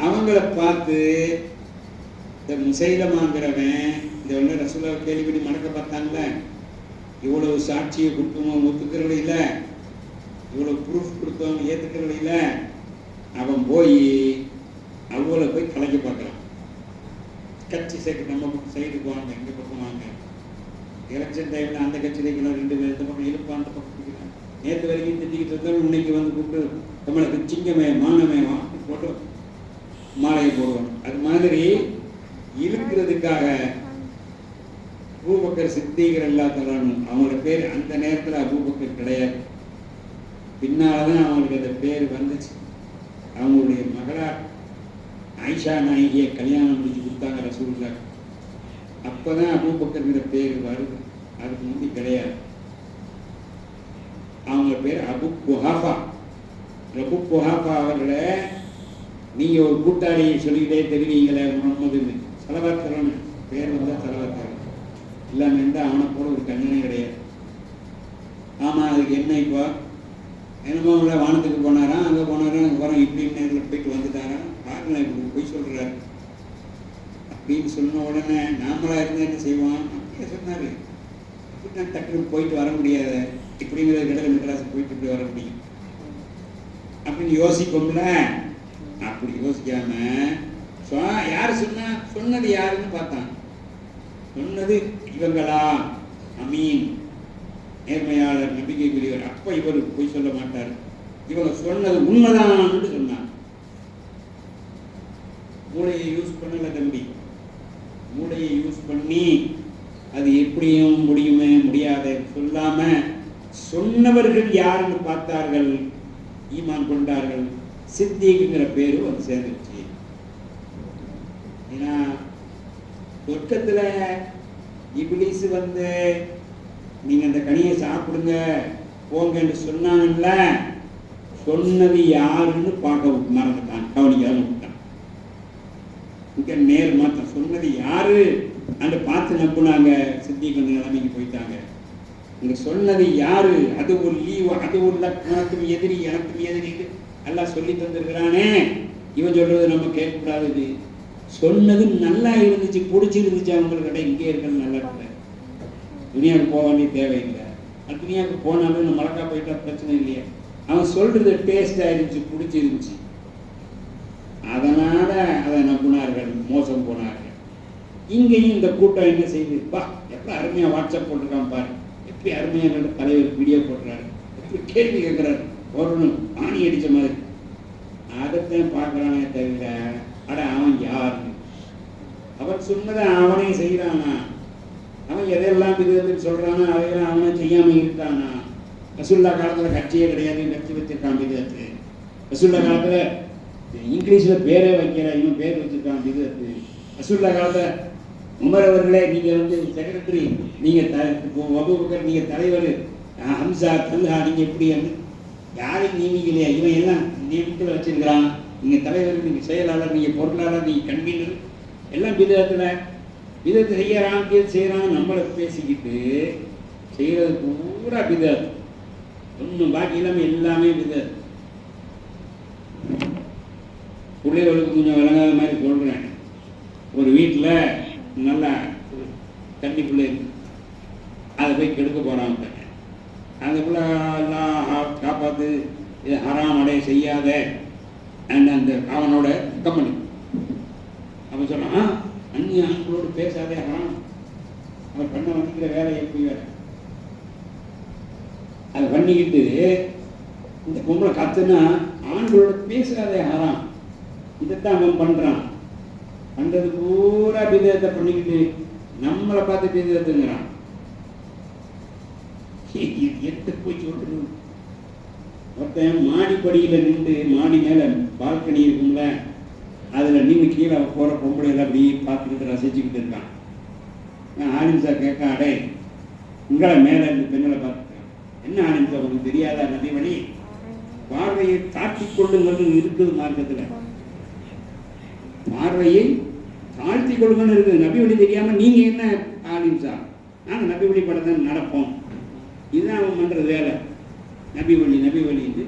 அவங்கள பார்த்து இந்த முசைலமாங்கிறவன் இந்த ஒன்று ரசூலுல்லாஹ் கேள்விப்படி மடக்க பார்த்தாங்கல்ல, இவ்வளவு சாட்சியை கொடுத்தவங்க ஒத்துக்கிறவங்க இல்லை, இவ்வளோ ப்ரூஃப் கொடுத்தவங்க ஏற்றுக்கிறவங்க இல்லை, அவன் போய் அவங்கள போய் கலைக்க பார்க்குறான். கட்சி சேர்க்க நம்ம சைடுக்கு வாங்க, எங்கள் பக்கம் வாங்க, எலெக்ஷன் டைமில் அந்த கட்சியில் 2 பேர் இந்த பக்கம் இழுப்பான், அந்த பக்கம் பிடிக்கிறான். நேற்று வரைக்கும் திட்டிக்கிட்டு இருந்தாலும் இன்னைக்கு வந்து கூப்பிட்டு நம்மளுக்கு சிங்கமே மானமே போட்டு மாலையை போடுவான். அது மாதிரி இழுக்கிறதுக்காக அபூபக்கர் சித்தீகர் அல்லாஹ் தஆலா, அவங்களோட பேர் அந்த நேரத்தில் அபூபக்கர் கிடையாது, பின்னால்தான் அவங்களுக்கு அந்த பேர் வந்துச்சு. அவங்களுடைய மகளார் ஆயிஷா நாயகியை கல்யாணம் முடிச்சு கொடுத்தாங்க ரசூலுல்லாஹ். அப்போதான் அபூபக்கர்ங்கிற பேர் வருது, அதுக்கு முந்தி கிடையாது. அவங்க பேர் அபு குஹாஃபா. அபு குஹாஃபா அவர்களை நீங்க ஒரு கூட்டாளி சொல்லிக்கிட்டே தெரிவிங்களே முகமதுன்னு செலவாக்கிறோன்னு பேர் வந்தா செலவாக்கிறோம் இல்லாம இருந்தால் அவனை போல ஒரு கண்ணனே கிடையாது. ஆமா அதுக்கு என்ன இப்போ என்னமோ உள்ள வானத்துக்கு போனாராம், அங்கே போனாராம், அங்கே போகிறோம் இப்படின்னு நேரில் போயிட்டு வந்துட்டாராம், பாருங்களேன் இப்படி போய் சொல்கிறாரு அப்படின்னு சொன்ன உடனே நாமளா இருந்தால் என்ன செய்வோம்? அப்படியே சொன்னார், இப்படி நான் டக்குனு போயிட்டு வர முடியாது, இப்படிங்கிறது கடல் மெட்ராஸ் போயிட்டு இப்படி வர முடியும் அப்படின்னு யோசிப்போம்ல. அப்படி யோசிக்காம யார் சொன்னா, சொன்னது யாருன்னு பார்த்தான். சொன்னது இவங்களா? அமீன், நேர்மையாளர், நம்பிக்கைக்குரியவர். அப்ப இவர் போய் சொல்ல மாட்டார், இவங்க சொன்னது உண்மைதான் சொன்னார். மூளையை யூஸ் பண்ணல தம்பி, மூளையை யூஸ் பண்ணி அது எப்படியும் முடியுமே முடியாத சொல்லாம சொன்னவர்கள் யாருன்னு பார்த்தார்கள், ஈமான் கொண்டார்கள், சித்திக்குங்கிற பேரு வந்து சேர்ந்துச்சு. ஏன்னா சொர்க்கத்துல இப்லீஸ் வந்து நீங்க அந்த கனியை சாப்பிடுங்க போங்கன்னு சொன்னாங்கல்ல, சொன்னது யாருன்னு பார்க்க மறந்துட்டான், கவனிக்காம விட்டான். இங்க நேர் மாற்றம், சொன்னது யாரு அந்த பார்த்து நம்புனாங்க, சித்திக்கு வந்து நிலைமைக்கு போயிட்டாங்க. இங்க சொன்னது யாரு? அது ஒரு லீவ், அது உள்ள உனக்கும் எதிரி எனக்கும் எதிரி எல்லாம் சொல்லி தந்திருக்கிறானே, இவன் சொல்றது நம்ம கேட்கக்கூடாது. சொன்னது நல்லா இருந்துச்சு, பிடிச்சிருந்துச்சு, அவங்களுக்கு இங்கே இருக்கிறது நல்லா இல்லை, துனியாவுக்கு போக வேண்டிய தேவையில்லை. அது துனியாவுக்கு போனாலும் நம்ம மலக்கா போயிட்டா பிரச்சனை இல்லையா? அவன் சொல்றது டேஸ்ட் ஆயிருந்துச்சு, பிடிச்சிருந்துச்சு, அதனால அதை நம்பினார்கள், மோசம் போனார்கள். இங்கேயும் இந்த கூட்டம் என்ன செய்யுது? பா எப்படி அருமையா வாட்ஸ்அப் போட்டிருக்கான் பாரு, எப்படி அருமையா தலைவர் வீடியோ போடுறாரு, எப்படி கேள்வி கேட்கிறாரு, ஒரு ஆணி அடிச்ச மாதிரி. அதைத்தான் பார்க்கறானே தவிர அட அவன் யாரு? அவன் சொன்னதை அவனே செய்யறானா? அவன் எதையெல்லாம் விதத்தில் சொல்றானா அதையெல்லாம் அவனை செய்யாம இருக்கானா? ரசூல்லா காலத்துல கட்சியே கிடையாது, கட்சி வச்சிருக்கான் விதத்து. ரசூல்லா காலத்துல இங்கிலீஷ்ல பேரே வைக்கிற, இவன் பேர் வச்சிருக்கான் விதத்து. ரசூல்லா காலத்துல உமர் அவர்களே நீங்க வந்து செக்ரட்டரி, நீங்க அபூபக்கர் நீங்க தலைவர், ஹம்சா தல்ஹா நீங்க எப்படி யாரையும் நியமிக்கலையா? இவன் எல்லாம் நியமித்து வச்சிருக்கிறான். நீங்க தலைவர், நீங்க செயலாளர், நீங்க பொருளாளர், நீங்க கன்வீனர், எல்லாம் விதத்துல விதத்தை செய்யறான், செய்யறான், நம்மளை பேசிக்கிட்டு செய்யறது பூரா விதத், ஒன்றும் பாக்கி இல்லாமல் எல்லாமே விதத். பிள்ளைகளுக்கு கொஞ்சம் விளங்காத மாதிரி சொல்றேன். ஒரு வீட்டில் நல்லா தண்ணி பிள்ளை இருக்கு, அதை போய் கெடுக்க போறாங்க. அந்த பிள்ளை எல்லாம் காப்பாற்று, இது ஹராம் அடைய செய்யாத அந்த அவனோட கம்பெனி அவன் சொன்னான், அந்நிய ஆண்களோடு பேசாதே ஹராம், அவன் பண்ண வந்துக்கிற வேலை எப்படி வேலை அதை பண்ணிக்கிட்டு இந்த பொம்பளை கத்துனா ஆண்களோட பேசாதே ஹராம், இதைத்தான் அவன் பண்றான். பண்றது பூரா பிதத்தை பண்ணிக்கிட்டு நம்மளை பார்த்து பிதத்துங்கிறான். எட்டு போய் சொல்றது. ஒருத்தன் மாடிப்படியில நின்று, மாடி மேல பால்கனி இருக்கும்ல, அதுல நின்று கீழே போற பொம்பளையில அப்படி பார்த்துக்கிட்டு ரசிச்சுக்கிட்டு இருக்கான். ஆலிம் சார் கேட்க, அடே உங்களை மேல இந்த பெண்களை பார்த்துருக்கான், என்ன ஆலிம் சார் உங்களுக்கு தெரியாதா? நபிவழி பார்வையை தாழ்த்தி கொள்ளுங்கள் இருக்குது மார்க்கத்துல, பார்வையை தாழ்த்தி கொள்ளுங்கன்னு இருக்குது. நபி வழி தெரியாம நீங்க என்ன ஆலிம் சார்? நாங்கள் நபி வழி படத்தான் நடப்போம், இதுதான் அவன் பண்ற வேலை. நபி வழி நபி வழின்னு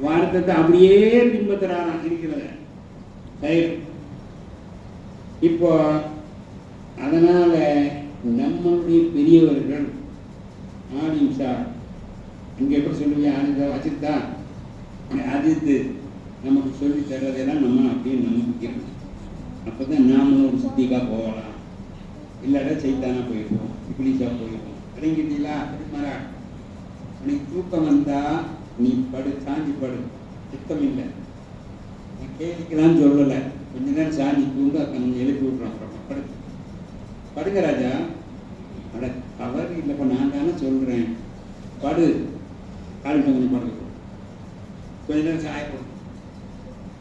வார்த்தத்தை அப்படியே பின்பற்றுறாராம் இருக்கிறத. இப்போ அதனால நம்மளுடைய பெரியவர்கள் ஆலிம் சார், இங்க எப்படி சொல்லுவீங்க? ஆலிம் சார் அஜித்தா, அஜித்து நமக்கு சொல்லி தர்றதெல்லாம் நம்ம அப்படியே நம்பிக்கணும். அப்பதான் நாமளும் ஒரு சுத்திக்கா போகலாம், இல்லாட்ட செய்தானா போயிடுவோம், இப்ளீஸா போயிடுவோம். அடங்கிட்டீங்களா? மாறா நீ தூக்கம் வந்தா நீ படு, சாஞ்சி படு, சுத்தம் இல்லை. நீ கேள்விக்கலான்னு சொல்லலை, கொஞ்ச நேரம் சாஞ்சி தூங்க கொஞ்சம் எழுப்பி விட்றோம், படு படுங்க ராஜா. அட அவர் இல்லைப்பா, நான் தானே சொல்றேன், படு, காலிட்ட கொஞ்சம் படுக்க, கொஞ்ச நேரம் சாயப்படும்,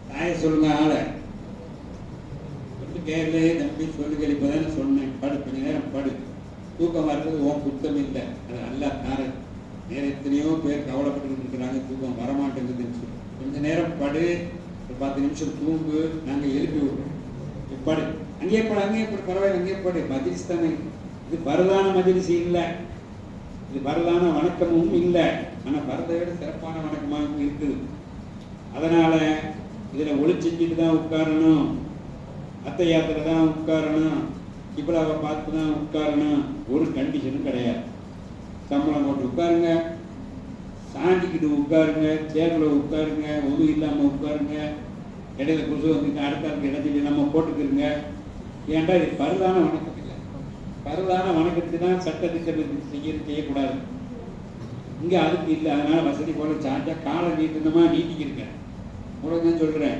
சாய சொல்லுங்க ஆளை கேரளே தம்பி சொல்லுங்க, இப்போதானே சொன்னேன், படு கொஞ்ச நேரம் படு. தூக்கம் வர்றது உன் குத்தம் இல்லை, அது அல்ல தார. நேரம் எத்தனையோ பேர் கவலைப்பட்டு இருக்கிறாங்க, தூக்கம் வரமாட்டேங்குதுன்னு சொல்லி கொஞ்ச நேரம் படு, ஒரு 10 நிமிஷம் தூங்கு, நாங்கள் எழுப்பி விடுறோம். எப்பாடு அங்கேயே போடு பரவாயில்ல, அங்கேயே போடு, மஜ்லிஸ் தானே. இது பரதான மஜ்லிஸ் இல்லை, இது பரதான வணக்கமும் இல்லை. ஆனால் பரதை விட சிறப்பான வணக்கமாகவும் இருக்குது. அதனால இதில் ஒளி செஞ்சுட்டு தான் உட்காரணும், அத்தையாத்திர தான் உட்காரணும், கிப்லாவை பார்த்து தான் உட்காரணும், ஒரு கண்டிஷனும் கிடையாது. சம்பளம் போட்டு உட்காருங்க, சாஞ்சிக்கிட்டு உட்காருங்க, சேரில் உட்காருங்க, ஒது இல்லாமல் உட்காருங்க, இடையில கொசு வந்துட்டு அடுத்த இடத்துல நம்ம போட்டுக்கிறோங்க. ஏன்டா இது பரதான வணக்கம் இல்லை. பரதான வணக்கத்துக்கு தான் சட்டத்திட்டம் செய்யக்கூடாது. இங்கே அதுக்கு இல்லை. அதனால் வசதி போல சாஞ்சா காலை நீட்டணுமா நீட்டிக்கிருங்க. உங்களுக்கு தான் சொல்கிறேன்,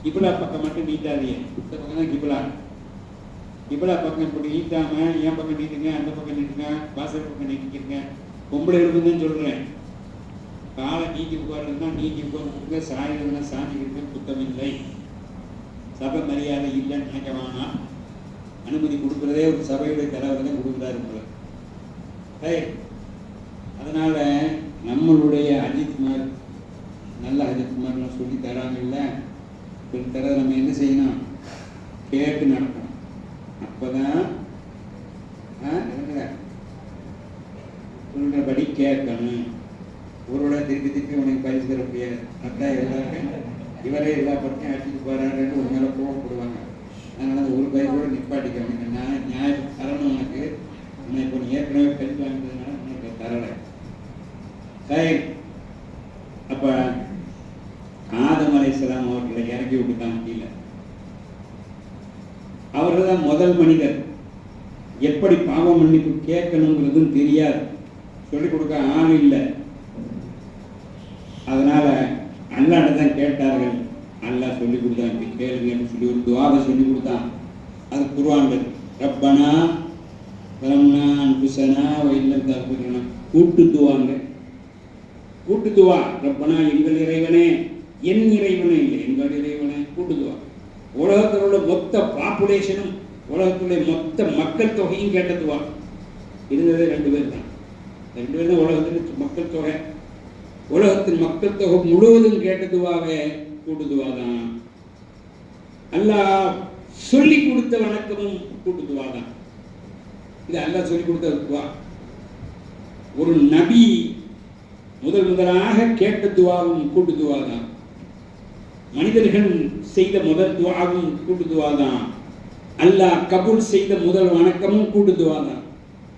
கிபிலா பக்கம் மட்டும் நீட்டாதீங்க. இந்த பக்கம் தான் கிபிலா. கிபிலா பக்கம் இப்படி நீட்டாமல் என் பக்கம் நீட்டுங்க, அந்த பக்கம் நீட்டுங்க, வாசல் பக்கம் நீட்டிக்கிறங்க. பொம்பளை இருக்குதுன்னு சொல்கிறேன். காலை நீட்டி உட்காருன்னா நீட்டி உட்கார்ந்துருங்க, சாயுதுன்னா சாஞ்சிக்கிட்டு குத்தம் இல்லை. சபை மரியாதை இல்லைன்னு நினைக்க வேணாம். அனுமதி கொடுக்குறதே ஒரு சபையுடைய தலைவர் தான் கொடுக்குறாரு உங்களுக்கு. ரைட். அதனால் நம்மளுடைய அஜித்குமார், நல்ல அஜித்குமார்லாம் சொல்லி தராங்கல்ல, சொல்லி தர நம்ம என்ன செய்யணும், கேட்டு நடக்கணும். அப்போ தான் சொல்கிறபடி கேட்கணும். ஒருவரோட திருப்பி திருப்பி உனக்கு பரிசு தர முடியாது. அதான் எல்லாருக்கும் இவரே எல்லா படத்தையும் அடிச்சுட்டு போகிறாருன்னு ஒரு மேலே கோவப்படுவாங்க. அதனால் அந்த ஒரு பயிரோடு நிப்பாட்டிக்க. நான் நியாயம் தரணும் உனக்கு. நான் இப்போ நீ ஏற்கனவே கல்வி வாங்கினதுனால உனக்கு தரலை. சரி. அப்போ ஆதம் அலைஹிஸ்ஸலாம் அவர்களை இறக்கி விட்டுதான் முடியல. அவர்கள் தான் முதல் மனிதர். எப்படி பாவ மன்னிப்பு கேட்கணுங்கிறதும் தெரியாது, சொல்லிக் கொடுக்க ஆள் இல்லை. அதனால அல்லாஹ்ட்ட தான் கேட்டார்கள். அல்லாஹ் சொல்லிக் கொடுத்தான், கேளுங்கன்னு சொல்லி ஒரு துஆவை சொல்லிக் கொடுத்தான். அது குர்ஆன்ல ரப்பனா வலம்னா அன்ஃபுஸனா வ இல்லம் தக்ஃபிர் லனா, கூட்டு துஆங்க. கூட்டு துஆ. ரப்பனா எங்கள் இறைவனே, என் இறைவனே இல்லை, எங்கள் இறைவனே, கூட்டு துஆ. உலகத்தில் உள்ள மொத்த பாப்புலேஷனும் உலகத்துடைய மொத்த மக்கள் தொகையும் கேட்ட துஆ. இருந்ததே 2 பேர் தான். 2 பேர் தான் உலகத்தில் மக்கள் தொகை. உலகத்தின் மக்கள் தொகை முழுவதும் கேட்ட துவாவே கூட்டு துவா தான். அல்லாஹ் சொல்லி கொடுத்த வணக்கமும் கூட்டு துவா தான். இது அல்லாஹ் சொல்லி கொடுத்த துவா. ஒரு நபி முதலாக கேட்ட துவாவும் கூட்டு துவா தான். மனிதர்கள் செய்த முதல் துவாவும் கூட்டு துவா தான். அல்லாஹ் கபூல் செய்த முதல் வணக்கமும் கூட்டு துவா தான்.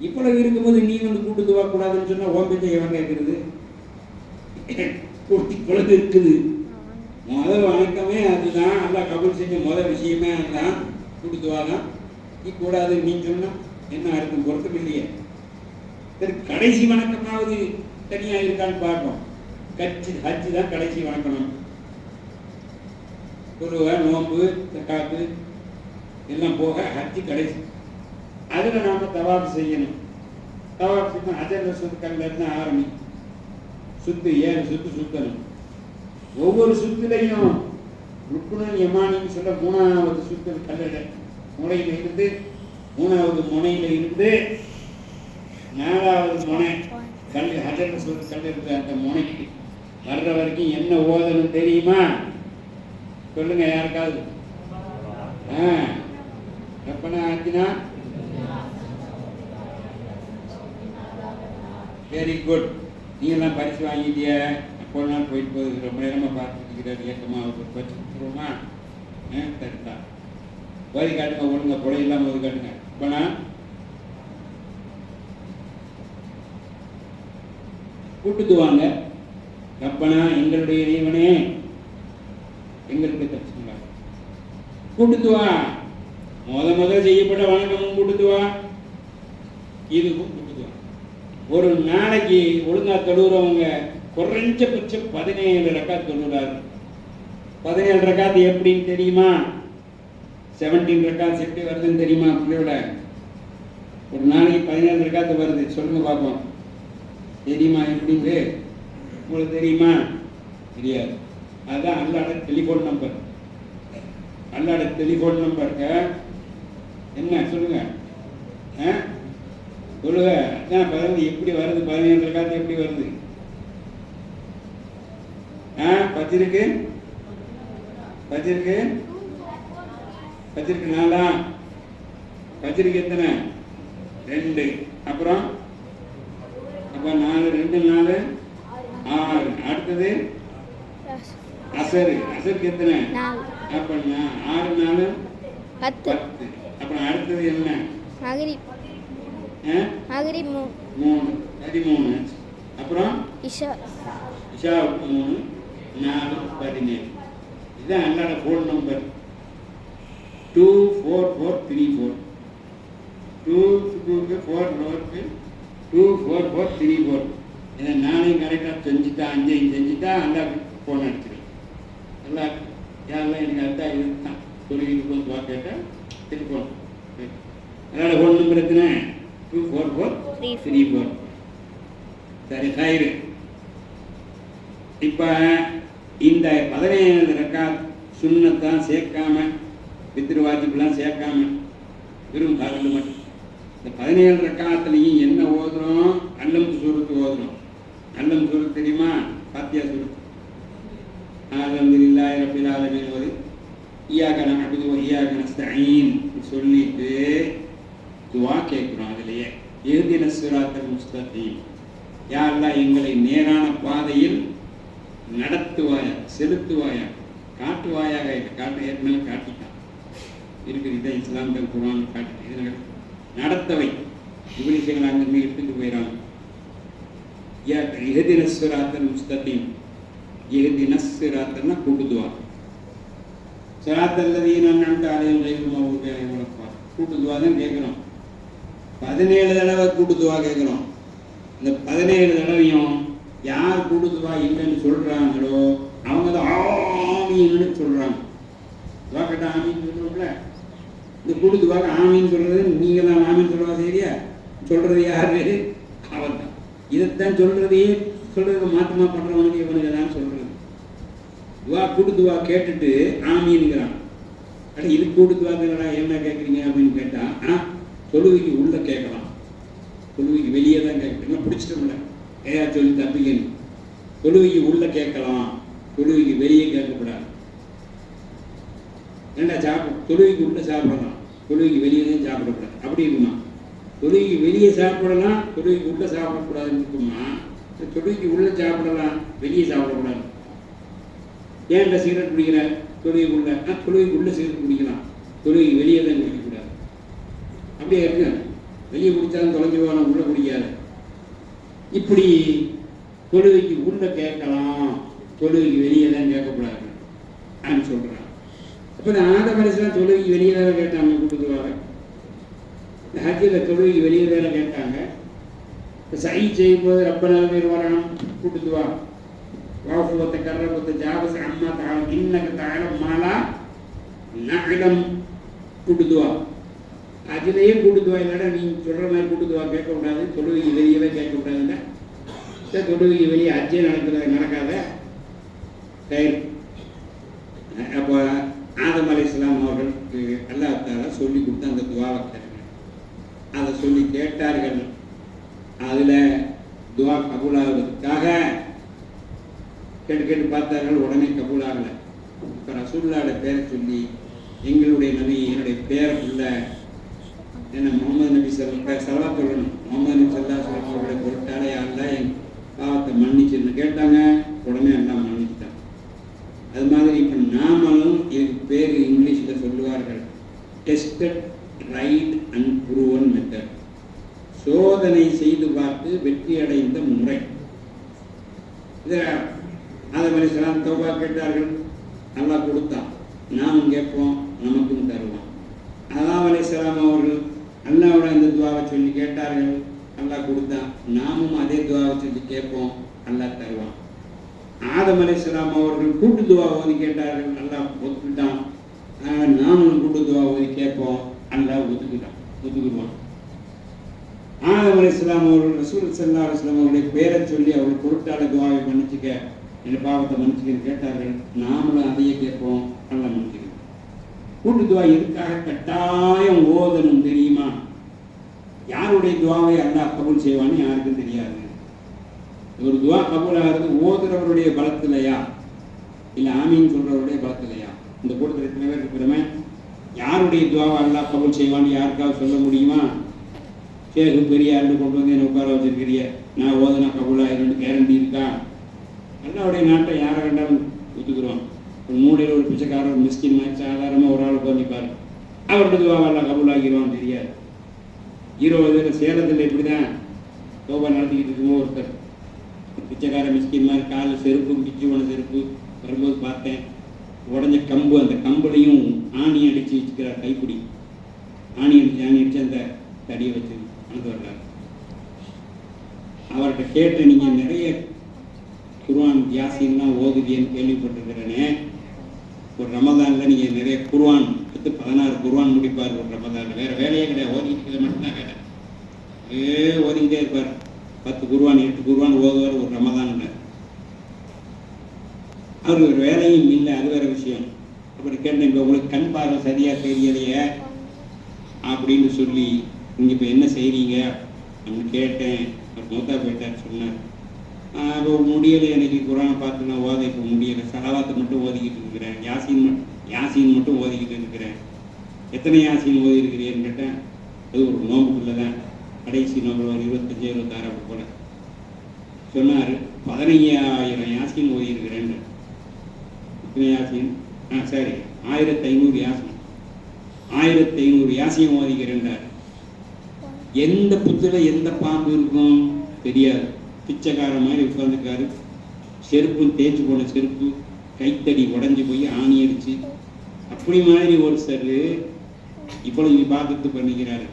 இவ்வளவு இருக்கும்போது நீ வந்து கூட்டு துவா கூடாதுன்னு சொன்னா ஓம்பேச்சை எவன் கேட்கறது? இவ்வளவு இருக்குது. முதல் வணக்கமே அதுதான். அல்லாஹ் கபூல் செஞ்ச முதல் விஷயமே அதுதான், கூட்டு துவா தான். நீ கூடாது நீ சொன்னா என்ன இருக்கும்? பொருத்தம் இல்லையே. சரி, கடைசி வணக்கமாவது தனியாக இருக்கான்னு பார்ப்போம். ஹஜ்ஜு தான் கடைசி வணக்கணும். தொழுகை, நோன்பு, தக்காத்து எல்லாம் போக ஹஜ்ஜு கடைசி. அதில் நாம் தவாப் செய்யணும். தவாப் செய்யணும். ஹஜர் அஸ்வத் கல்ல இருந்து ஆரம்பி சுத்து 7 சுத்து சுத்தணும். ஒவ்வொரு சுத்துலையும் ருக்குனுல் யமானின்னு சொல்ல 3வது சுத்து கல்ல முனையில இருந்து 3வது முனையில இருந்து 4வது முனை கல் ஹஜர் அஸ்வத் கல்ல இருந்து அந்த முனைக்கு வர்ற வரைக்கும் என்ன ஓதணும் தெரியுமா? சொல்லுங்க யாருக்காவது. ரப்பனா ஆத்தினா. Very good. நீங்கள்லாம் பரிசு வாங்கிட்டிய. போன நாள் போயிட்டு போகுது, ரொம்ப நேரமாக பார்த்துக்கிறார். இயக்கமாக ஒரு பரிசு கொடுத்துருவோமா? சரிதா. ஓதி காட்டுங்க, ஒழுங்க புடை இல்லாமல் ஓதி காட்டுங்க. இப்போனா கூட்டுத்துவாங்க. ரப்பனா எங்களுடைய இறைவனே, எங்களுக்கு தச்சுங்களா கூட்டுத்துவா. முதல் செய்யப்பட்ட வணக்கமும் கூட்டுத்துவா, இதுவும் கூட்டுத்துவா. ஒரு நாளைக்கு ஒழுங்கா தொழுகிறவங்க குறைஞ்சபட்சம் 17 ரக்காத் தொழுகிறாரு. 17 ரக்காத் எப்படின்னு தெரியுமா? 17 ரக்காத் எப்படி வருதுன்னு தெரியுமா? பிள்ளையோட ஒரு நாளைக்கு 17 ரக்காத்து வருது. சொல்லுங்க பார்ப்போம். தெரியுமா எப்படின்னு? உங்களுக்கு தெரியுமா? தெரியாது. அதுதான் அல்லாட டெலிஃபோன் நம்பர். அல்லாட டெலிஃபோன் நம்பர் என்ன சொல்லுங்க? சொல்லுங்க. அதான் வருது. எப்படி வருது? 17 ரக்காத்து எப்படி வருது? பத்திருக்கு ஃபஜ்ருக்கு 4 ஃபஜ்ருக்கு எத்தனை 2 அப்புறம் அப்போ 4 2 4 6 அடுத்தது அசருக்கு எத்தனை அப்போ 6 4 10 அப்புறம் அடுத்தது என்ன மகரிப் 3 13 அப்புறம் இஷா 3 4 17 இதுதான் அல்லாட ஃபோன் நம்பர் 24434 2 4 24434 இதை நாளையும் கரெக்டாக செஞ்சுட்டா 5 செஞ்சுட்டா அல்லாக்கு ஃபோன் அடிச்சிடும் அல்லா யாரெல்லாம் எனக்கு அர்த்தம் இதுதான் சொல்லிட்டு துவா கேட்டால் திருப்போம் அதோட ஃபோன் நம்பர் எத்தனை 24434 சரி கயிறு இப்போ இந்த 17 ரக்காத் சுன்னத்தான் சேர்க்காம பித்ரு வாஜிப்லாம் சேர்க்காம வெறும் பகல் மட்டும் இந்த 17 ரக்காத்துலையும் என்ன ஓதுறோம் அல்லம் சூரத்து ஓதுறோம் அல்லம் சூரத்து தெரியுமா பாத்தியா சூரத்து அல்ஹம்துலில்லாஹி ரப்பில் ஆலமீன் ஓதி இய்யாக நஅபுது வ இய்யாக நஸ்தஈன் சொல்லிட்டு துஆ கேட்குறோம். அதிலேயே இஹ்தின ஸிராத்தல் முஸ்தகீம் யா அல்லாஹ் எங்களை நேரான பாதையில் நடத்துவாயா செலுத்துவாயா காட்டுவாயாக காட்ட ஏற்கனவே காட்டிட்டான் இருக்குது. இதான் இஸ்லாம்கள் குர்ஆன் காட்டு இது நடத்தவை இப்படி விஷயங்கள் அங்கே எடுத்துட்டு போயிடறாங்க. இஹ்தின ஸிராத்தல் முஸ்தகீம் இஹ்தின ஸிராத்தல்னா கூட்டுதுவா ஸிராத்தல் லதீன அன்அம்த அலைஹிம் கைரில் மக்தூபி அலைஹிம் வலா கூட்டுதுவா தான் கேட்குறோம். 17 தடவை கூட்டுதுவா கேட்குறோம். இந்த 17 தடவையும் யார் கூட்டுதுவா இல்லைன்னு சொல்கிறாங்களோ அவங்க தான் ஆமீன்னு சொல்கிறாங்க. துவா கேட்டால் ஆமீன்னு சொல்கிறோம்ல, இந்த கூட்டுதுவாக ஆமீன்னு சொல்கிறது நீங்கள் தான் ஆமீன்னு சொல்லுவா. சரியா சொல்கிறது யாரு? அவன் தான். இதைத்தான் சொல்கிறதையே சொல்கிறது மாற்றமாக பண்ணுறவனுக்கு இவனுக்கு தான் சொல்கிறது. துவா கூட்டுதுவா கேட்டுட்டு ஆமீன்கிறான். ஆனால் இது கூட்டுதுவாங்களா என்ன கேட்குறீங்க அப்படின்னு கேட்டால் தொழுகைக்கு உள்ளே கேட்கலாம், தொழுகைக்கு வெளியே தான் கேட்கணும். பிடிச்சிட்டோம்ல ஏயா சொல்லி தப்பிக்கணும். தொழுகைக்கு உள்ளே கேட்கலாம், தொழுகைக்கு வெளியே கேட்கக்கூடாது. ஏண்டா தொழுகைக்கு உள்ளே சாப்பிடலாம், தொழுகைக்கு வெளியே தான் சாப்பிடக்கூடாது. அப்படி இருக்குமா? தொழுகைக்கு வெளியே சாப்பிடலாம், தொழுகைக்கு உள்ளே சாப்பிடக்கூடாதுன்னு இருக்குமா? தொழுகைக்கு உள்ளே சாப்பிடலாம், வெளியே சாப்பிடக்கூடாது. ஏன்டா சிகரெட் குடிக்கிற தொழுகைக்கு உள்ள? தொழுகைக்கு உள்ளே சிகரெட் குடிக்கலாம், தொழுகைக்கு வெளியே தான் குடிக்கக்கூடாது. அப்படியே இருக்கு. வெளியே குடித்தாலும் தொலைஞ்சு போகலாம், உள்ளே குடிக்காது. இப்படி தொழுகைக்கு உள்ளே கேட்கலாம், தொழுகைக்கு வெளியே தான் கேட்கக்கூடாது அப்படின்னு சொல்கிறாங்க. அப்போ இந்த ஆதம் அலைஹிஸ்ஸலாம் தொழுகைக்கு வெளியே தான் கேட்டாங்க கூட்டுதுவாங்க. இந்த ஹஜ்ஜில் தொழுகைக்கு வெளியே தானே கேட்டாங்க. சை செய்யும்போது ரப்பனா பேர் வரணும் கூட்டுதுவா வாஃபுவத்தை கர்ரபத்தை ஜாபஸ் அம்மா தாழம் இன்னக்கு தாழம் மாலா நகலம் கூட்டுதுவா. அதுலேயே கூட்டுதுவா இல்லைன்னா நீங்கள் சொல்கிற மாதிரி கூட்டுதுவா கேட்கக்கூடாது, தொழுகைக்கு வெளியவே கேட்கக்கூடாதுன்னா தொழுகைக்கு வெளியே அஜ்ஜே நடக்காத சரி. அப்போ ஆதம் அலைஹிஸ்ஸலாம் அவர்களுக்கு அல்லாஹ் தஆலா சொல்லி கொடுத்து அந்த துவாவை கேட்டாங்க. அதை சொல்லி கேட்டார்கள். அதில் துவா கபூலாகிறதுக்காக கேட்டு பார்த்தார்கள், உடனே கபூலாகலை. இப்போ ரசூலுல்லாஹ்வோட பேரை சொல்லி எங்களுடைய நபி என்னுடைய பேரை உள்ள என்ன முகமது நபி சல்லா சொல்லணும். முகமது நபி சல்லா சொல்லம் அவருடைய பொருட்டாலே யாரெல்லாம் என் பாவத்தை மன்னிச்சுன்னு கேட்டாங்க, உடனே எல்லாம் மன்னிச்சுட்டாங்க. அது மாதிரி இப்போ நாமளும் இதுக்கு பேர் இங்கிலீஷில் சொல்லுவார்கள் tested right and proven method. சோதனை செய்து பார்த்து வெற்றி அடைந்த முறை. இதை ஆதம் அலைஹிஸ்ஸலாம் தௌபா கேட்டார்கள், நல்லா கொடுத்தான். நாமும் கேட்போம், நமக்கும் தருவான். ஆதம் அலைஹிஸ்ஸலாம் அவர்கள் அல்லாஹ்வோட இந்த துவாவை சொல்லி கேட்டார்கள், அல்லாஹ் கொடுத்தான். நாமும் அதே துவாவை சொல்லி கேட்போம், அல்லாஹ் தருவான். ஆதம் அலைஹிஸ்ஸலாம் அவர்கள் கூட்டு துவா ஓதி கேட்டார்கள், அல்லாஹ் ஒத்துக்கிட்டான். அதனால் நாமும் கூட்டு துவா ஓதி கேட்போம், அல்லாஹ் ஒத்துக்கிடுவான். ஆதம் அலைஹிஸ்ஸலாம் அவர்கள் ரசூல் ஸல்லல்லாஹு அலைஹி வஸல்லம் அவருடைய பேரை சொல்லி அவர்கள் பொருட்டாள துவாவை மன்னிச்சுக்க, என் பாவத்தை மன்னிச்சுக்கன்னு கேட்டார்கள். நாமளும் அதையே கேட்போம், அல்லாஹ் மன்னிச்சுக்கணும். கூட்டு துவா எதுக்காக கட்டாயம் ஓதணும் தெரியுமா? யாருடைய துவாவை அல்லாஹ் கபூல் செய்வான்னு யாருக்கும் தெரியாது. ஒரு துவா கபூல் ஆகிறது ஓதுறவருடைய பலத்திலையா இல்லை ஆமீன் சொல்றவருடைய பலத்திலையா? இந்த கூட்டத்தில் எத்தனை பேர் இருக்கிறோமே யாருடைய துவாவை அல்லாஹ் கபூல் செய்வான்னு யாருக்காவது சொல்ல முடியுமா? சேகு பெரியார்னு கொண்டு வந்து என்னை உட்கார வச்சிருக்கிறிய, நான் ஓதுனா கபூலாயிரம் கேரண்டி இருக்கா? அல்லாவுடைய நாட்டை யாரை வேண்டாம் ஒத்துக்குறோம். ஒரு மூலையில் ஒரு பிச்சைக்காரர் ஒரு மிஸ்கின் மாதிரி சாதாரணமாக ஒரு ஆள் உட்காந்துப்பார், அவருடைய துவாவை எல்லாம் கபூலாகிடுவான்னு தெரியாது. 20 சேலத்தில் இப்படி தான் தோபா நடத்திக்கிட்டு இருக்கும்போது ஒருத்தர் பிச்சைக்கார மிஸ்கின் மாதிரி காலில் செருப்பு பிச்சு போன செருப்பு வரும்போது பார்த்தேன். உடஞ்ச கம்பு, அந்த கம்புலையும் ஆணி அடித்து வச்சுக்கிறார், கைப்பிடி ஆணி அடித்து அந்த தடியை வச்சு அனுப்பி வர்றார். அவர்கிட்ட கேட்டு நீங்கள் நிறைய குர்ஆன் யாசீன்லாம் ஓதுவியன்னு கேள்விப்பட்டிருக்கிறேனே, ஒரு ரமதானில் நீங்கள் நிறைய குர்ஆன் 16 குர்ஆன் முடிப்பார் ஒரு ரமதானில், வேறு வேலையே கிடையாது, ஓதிக்கிட்டு மட்டும்தான் வேலை, ஓதிக்கிட்டே இருப்பார். 10 குர்ஆன் 8 குர்ஆன் ஓதுவார் ஒரு ரமதானில். அவருக்கு ஒரு வேலையும் இல்லை, அது வேறு விஷயம். அப்படி கேட்டேன், இப்போ உங்களுக்கு கண் பார்வை சரியாக தெரியலையே அப்படின்னு சொல்லி நீங்கள் இப்போ என்ன செய்கிறீங்க அப்படின்னு கேட்டேன். அவர் மூத்தா போயிட்டார் சொன்னார், இப்போ முடியலை எனக்கு குரானை பார்த்து நான் ஓத இப்போ முடியலை, சலவாத்தை மட்டும் ஓதிக்கிட்டு இருக்கிறேன், யாசீன் மட்டும் ஓதிக்கிட்டு இருக்கிறேன். எத்தனை யாசீன் ஓதி இருக்கிறேன்னு கேட்டேன். அது ஒரு நோம்புக்குள்ளே தான், கடைசி நோம்பு ஒரு 25-26 அப்படி போல சொன்னார். 15,000 யாசீன் ஓதி இருக்கிறேன். எத்தனை யாசீன்? சரி, 1500 யாசீன், 1500 யாசீன் ஓதிக்கிறேன்டார். எந்த புத்துல எந்த பாம்பு இருக்கும் தெரியாது. பிச்சைக்கார மாதிரி உட்காந்துக்காரு, செருப்பும் தேய்ச்சி போன செருப்பு, கைத்தடி உடஞ்சி போய் ஆணி அடிச்சு அப்படி மாதிரி ஒரு சார் இவ்வளவு விவாதத்து பண்ணிக்கிறாரு.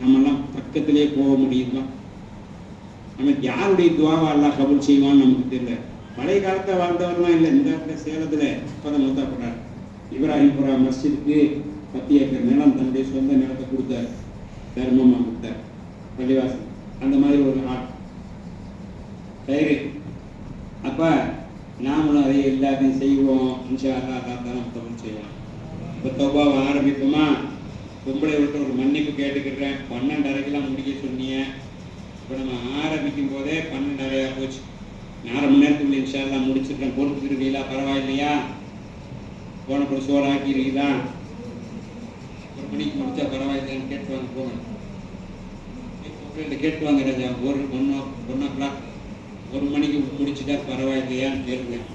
நம்மெல்லாம் பக்கத்திலே போக முடியுமா? நமக்கு யாருடைய துவாவை அல்லாஹ் கபூல் செய்வான்னு நமக்கு தெரியல. பழைய காலத்தை வாழ்ந்தவர்லாம் இல்லை, இந்த இடத்துல சேலத்தில் இப்போதான் மூத்தா போனார். இப்ராஹிம்புரா மஸ்ஜிதுக்கு 10 ஏக்கர் நிலம் தன்னுடைய சொந்த நிலத்தை கொடுத்தார், தர்மமாக கொடுத்தார் பள்ளிவாசல். அந்த மாதிரி ஒரு ஆள் சரி. அப்போ நாமளும் அதை எல்லாத்தையும் செய்வோம். இன்ஷா அல்லாஹ் தான் கபூல் செய்வோம். இப்போ தௌபாவை ஆரம்பிப்போமா? பொம்பளை விட்டு ஒரு மன்னிப்பு கேட்டுக்கிறேன். 12:30 முடிக்க சொன்னீங்க. இப்போ நம்ம ஆரம்பிக்கும் போதே 12:30 போச்சு. 4 மணி நேரத்துக்குள்ள இன்ஷா அல்லாஹ் முடிச்சிருக்கேன். பொறுத்துக்கிறீங்களா? பரவாயில்லையா? போனப்போ சோறு ஆக்கிடுவீங்களா? 1 மணிக்கு முடிச்சா பரவாயில்லையான்னு கேட்டுவாங்க. போகணும் கேட்டுவாங்க ராஜா. 1 o'clock 1 மணிக்கு முடிச்சுட்டா பரவாயில்லையான்னு கேட்குறேன்.